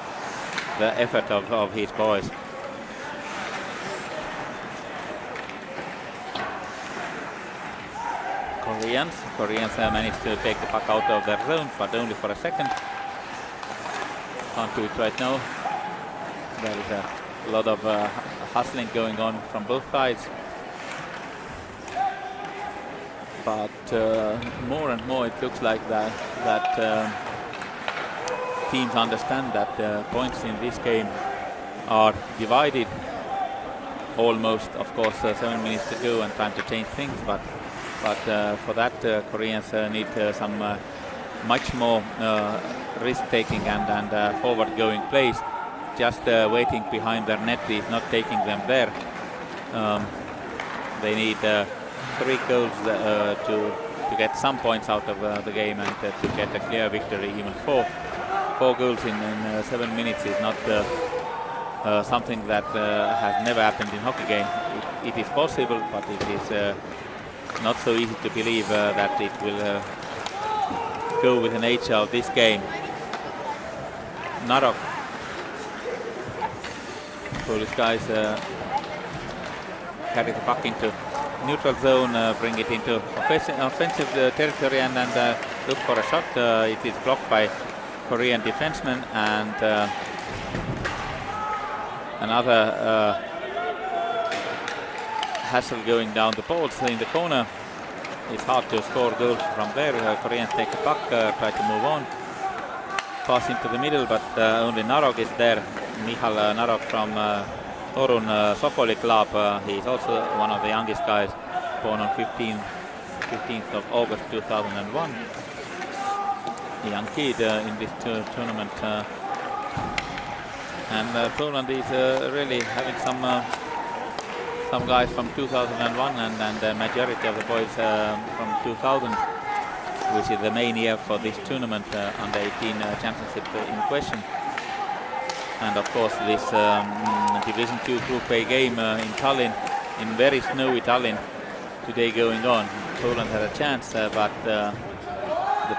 effort of his boys. Koreans managed to take the puck out of their zone, but only for a second. Can't do it right now. There is a lot of hustling going on from both sides. But more and more it looks like that teams understand that points in this game are divided almost. Of course, 7 minutes to go and time to change things, but for that Koreans need some much more risk-taking and forward-going plays. Just waiting behind their net is not taking them there. They need 3 goals to get some points out of the game and to get a clear victory. Even 4 goals in 7 minutes is not something that has never happened in hockey game. It is possible, but it is not so easy to believe that it will go with the nature of this game. Narok. Polish guys carry the puck into neutral zone, bring it into offensive territory, and look for a shot. It is blocked by Korean defenseman, and another hassle going down the boards in the corner. It's hard to score goals from there. Koreans take the puck, try to move on, pass into the middle, but only Narok is there. Michal Narok from Torun Sokoli club. He's also one of the youngest guys, born on 15th of August 2001. A young kid in this tournament. And Poland is really having some guys from 2001 and the majority of the boys from 2000, which is the main year for this tournament, under 18 championship in question. And of course this Division 2 Group A game in Tallinn, in very snowy Tallinn today going on. Poland had a chance, but the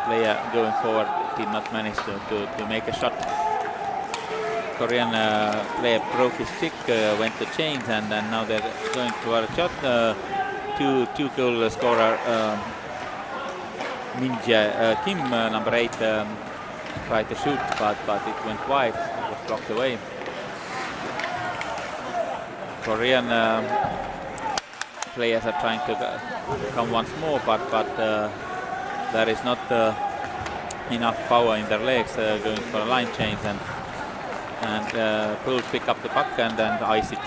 player going forward did not manage to make a shot. Korean player broke his stick, went to change, and now they're going toward a shot. Two goal scorer Min Jae Kim, number 8, tried to shoot, but it went wide. It was blocked away. Korean players are trying to come once more, but there is not enough power in their legs going for a line change, and Bulls pick up the puck and ice it.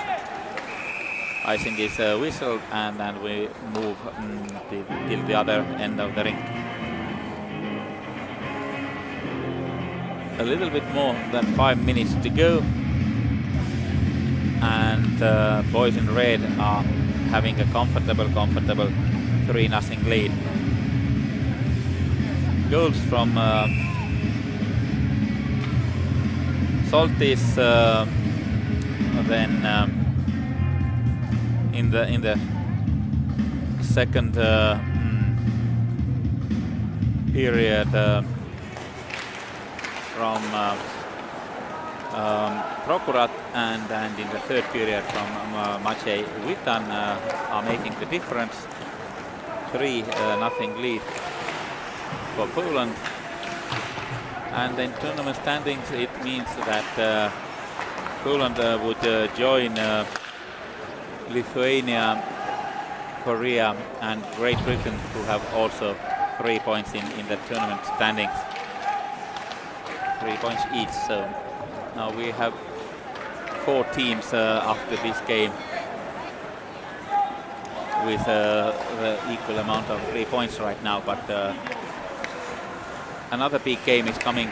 Icing is whistled, and then we move till the other end of the rink. A little bit more than 5 minutes to go, and boys in red are having a comfortable 3-0 lead. Goals from Soltis, then in the second period from Prokurat, and in the third period from Maciej Witan are making the difference. 3-0 lead for Poland. And in tournament standings, it means that Poland would join Lithuania, Korea and Great Britain, who have also 3 points in the tournament standings. 3 points each. So now we have 4 teams after this game with the equal amount of 3 points right now, but another big game is coming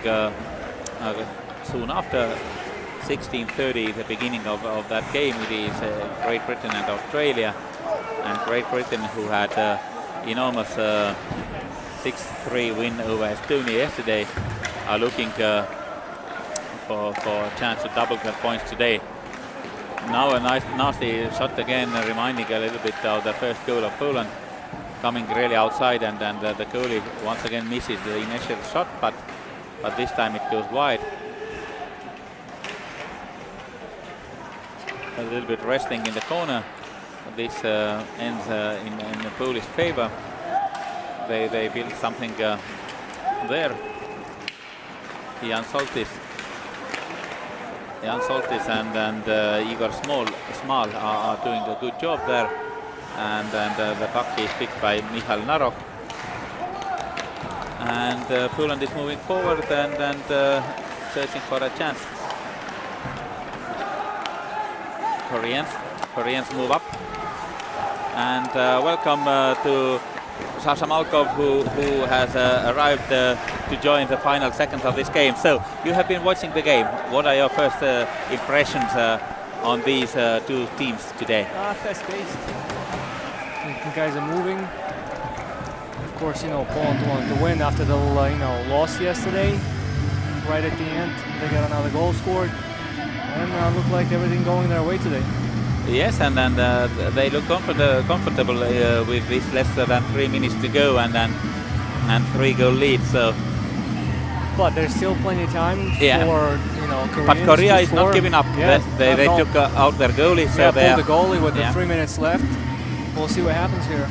soon after. 16:30, the beginning of that game. It is Great Britain and Australia, and Great Britain, who had enormous 6-3 win over Estonia yesterday, are looking for a chance to double their points today. Now a nice nasty shot again, reminding a little bit of the first goal of Poland, coming really outside, and the goalie once again misses the initial shot, but this time it goes wide. A little bit resting in the corner. This ends in the Polish favor. They build something there. Jan Soltis and Igor Smal are doing a good job there, and the puck is picked by Michal Narok, and Poland is moving forward and searching for a chance. Koreans move up, and welcome to Sasha Malkov, who has arrived to join the final seconds of this game. So you have been watching the game. What are your first impressions on these two teams today? Fast-paced. The guys are moving. Of course, Poland wanted to win after the loss yesterday. Right at the end, they got another goal scored. And look like everything going their way today. Yes, and they look comfortable with this less than 3 minutes to go, and 3-goal lead. So, but there's still plenty of time for Koreans. But Korea is not giving up. Yes, they took out their goalie. So they pulled the goalie with the 3 minutes left. We'll see what happens here.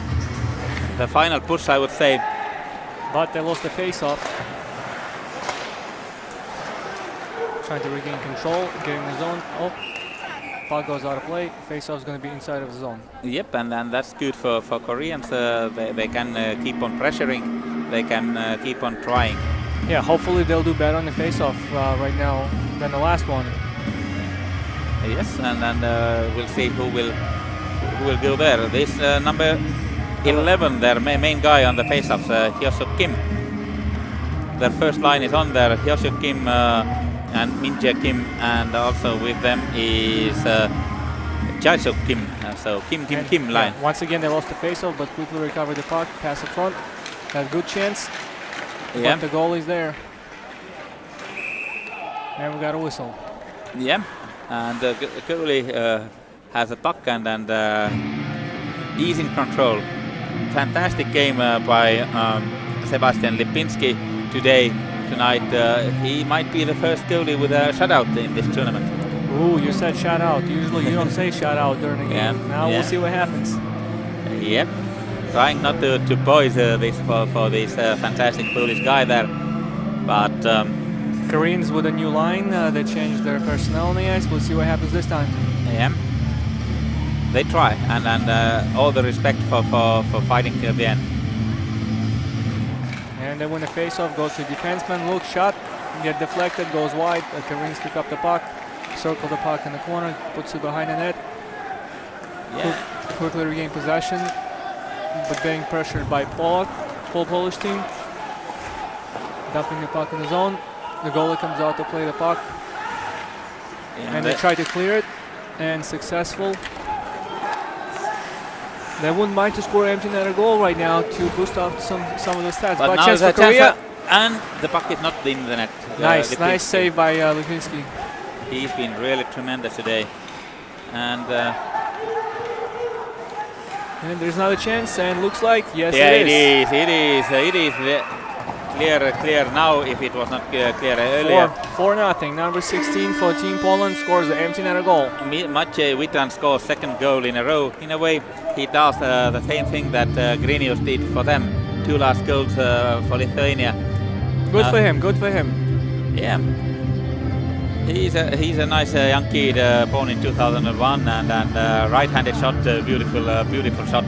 The final push, I would say. But they lost the face-off. Trying to regain control, getting the zone. Oh, puck goes out of play. Face-off is going to be inside of the zone. Yep, and that's good for Koreans. They can keep on pressuring. They can keep on trying. Yeah, hopefully they'll do better on the face-off right now than the last one. Yes, and we'll see who will go there. This number 11, their main guy on the face-offs, Hyosuk Kim. Their first line is on there. Hyosuk Kim and Min-jae Kim, and also with them is Jae-suk Kim. So Kim line. Yeah, once again they lost the face-off, but quickly recovered the puck, pass in front, had a good chance. Yeah. But the goalie's there. And we got a whistle. Yeah, and the goalie has a puck and he's in control. Fantastic game by Sebastian Lipinski tonight. He might be the first goalie with a shutout in this tournament. Ooh, you said shutout. Usually you don't say shutout during the game. Now we'll see what happens. Yep. Trying not to poise this for this fantastic Polish guy there. But Koreans with a new line. They changed their personnel on the ice. We'll see what happens this time. Yeah. They try, and all the respect for fighting till the end. And then when the face-off goes to defenseman, look, shot, get deflected, goes wide. The Koreans pick up the puck, circle the puck in the corner, puts it behind the net. Yeah. Quickly regain possession, but being pressured by Polish team. Dumping the puck in the zone. The goalie comes out to play the puck. Yeah, and they try to clear it, and successful. They wouldn't mind to score empty netter goal right now to boost up some of the stats. But now chance for Korea. And the puck is not in the net. Nice save by Lipinski. He's been really tremendous today. And there's another chance, and looks like, yes, yeah, it is. It is clear now if it was not clear earlier. 4-0. Number 16 for Team Poland scores the empty netter goal. Maciej Witran scores second goal in a row. In a way, he does the same thing that Grinius did for them. 2 last goals for Lithuania. Good for him. Good for him. Yeah. He's a nice young kid, born in 2001, and right-handed shot, beautiful shot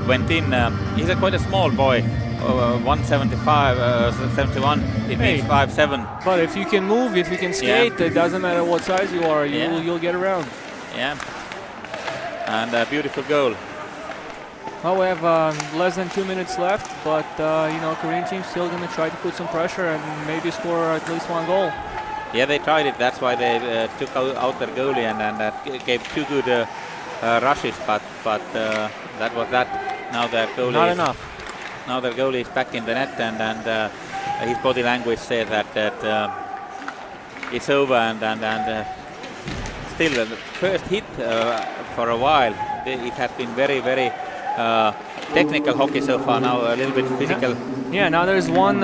went in. He's quite a small boy, 175, 71. It means 5'7". But if you can move, if you can skate, it doesn't matter what size you are, you'll get around. Yeah. And a beautiful goal. Well, we have less than 2 minutes left, but Korean team's still going to try to put some pressure and maybe score at least 1 goal. Yeah, they tried it. That's why they took out their goalie and gave 2 good rushes. But that was that. Now their goalie not enough. Now their goalie is back in the net, and his body language says that it's over. And still, the first hit for a while. It has been very technical hockey so far. Now a little bit physical. Yeah. Now there's one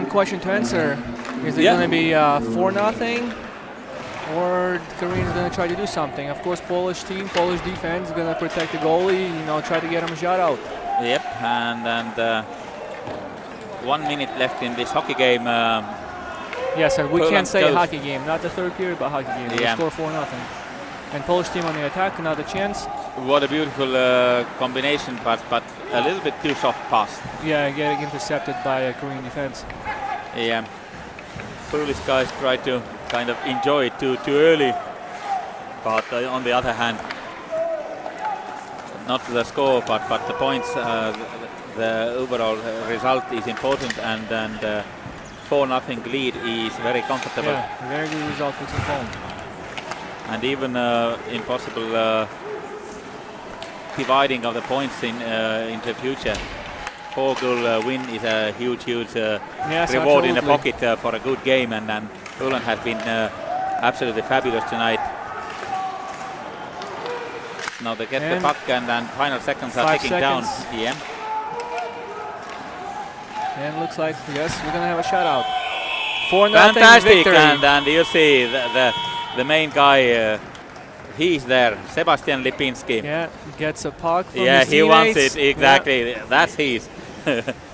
question to answer. Is it going to be 4-0, or Koreans going to try to do something? Of course, Polish defense is going to protect the goalie. Try to get him a shot out. Yep, and 1 minute left in this hockey game. Yes, sir. We Poland can't say goes. hockey game, not the third period, but hockey game. Yeah. They score 4-0. And Polish team on the attack, another chance. What a beautiful combination, but a little bit too soft pass. Yeah, getting intercepted by a Korean defense. Yeah. Polish guys try to kind of enjoy it too early, but on the other hand, not the score, but the points. The overall result is important, and 4-0 lead is very comfortable. Yeah, very good result for Team Poland. And even impossible dividing of the points into the future. 4-goal win is a huge yes, reward absolutely. in the pocket for a good game, and Poland has been absolutely fabulous tonight. Now they get the puck, and final seconds are ticking down. Yeah. And looks like, yes, we're going to have a shutout. 4-0 Fantastic, victory. and you see the main guy, he's there, Sebastian Lipinski. Yeah, gets a puck from yeah, his he wants it, teammates. exactly, that's his.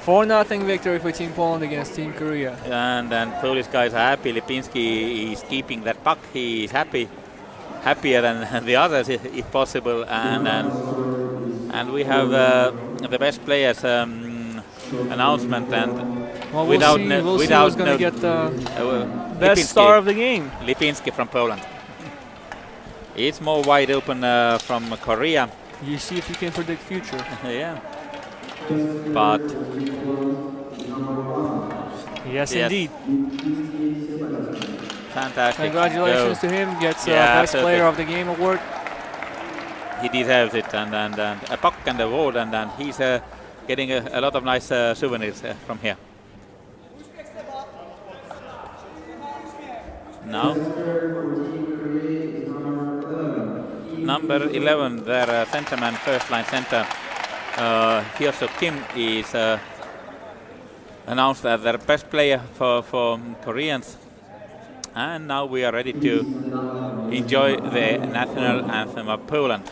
4-0 victory for Team Poland against Team Korea. And Polish guys are happy. Lipinski is keeping that puck. He is happier than the others if possible. And we have the best players announcement, and well, we'll see who's going to get the best star of the game. Lipinski from Poland. It's more wide open from Korea. You see if you can predict future. Yeah. But yes, indeed. Fantastic. Congratulations to him. Gets best player of the game award. He deserves it, and a puck and a award, and he's getting a lot of nice souvenirs from here. Now, number 11, their centerman, first line center, Hyo-suk Kim, is announced as their best player for Koreans. And now we are ready to enjoy the national anthem of Poland.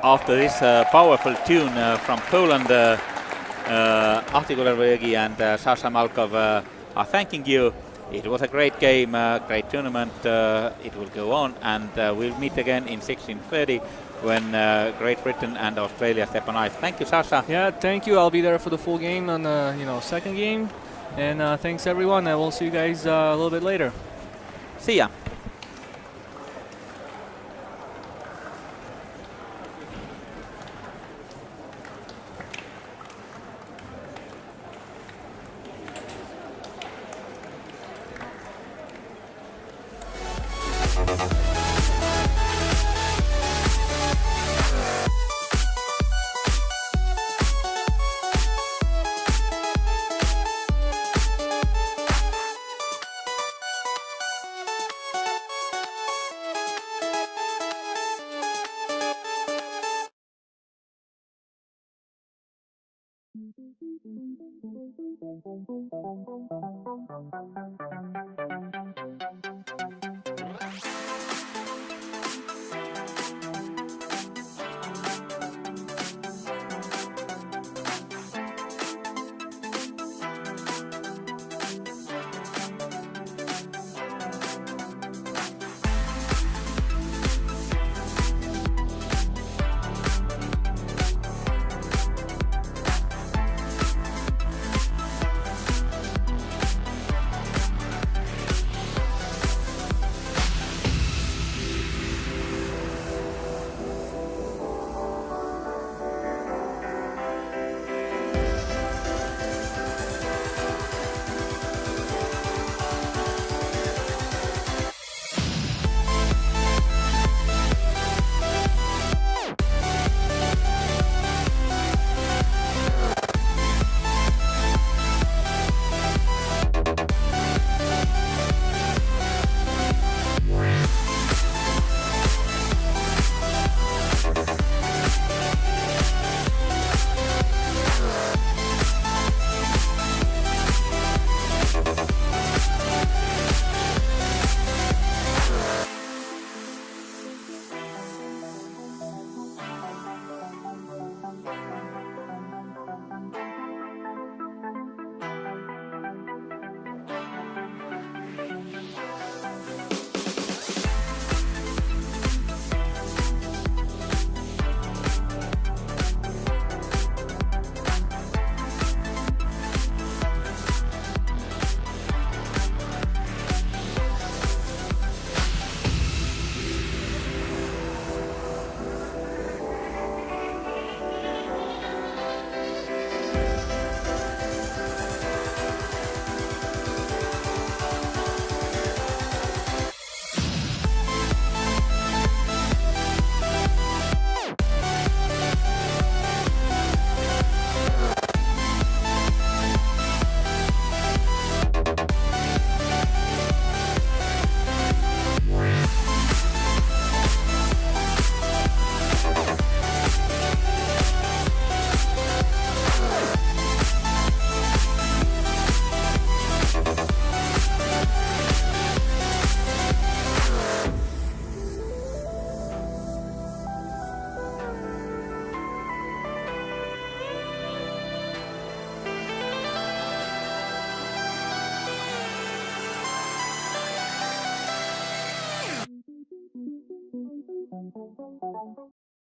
after this powerful tune from Poland, Ahti Kulervõgi and Sasha Malkov are thanking you. It was a great game, great tournament. It will go on, and we'll meet again in 16:30 when Great Britain and Australia step on ice. Thank you, Sasha. Yeah, thank you. I'll be there for the full game on the second game. And thanks everyone. I will see you guys a little bit later. See ya. Thank you.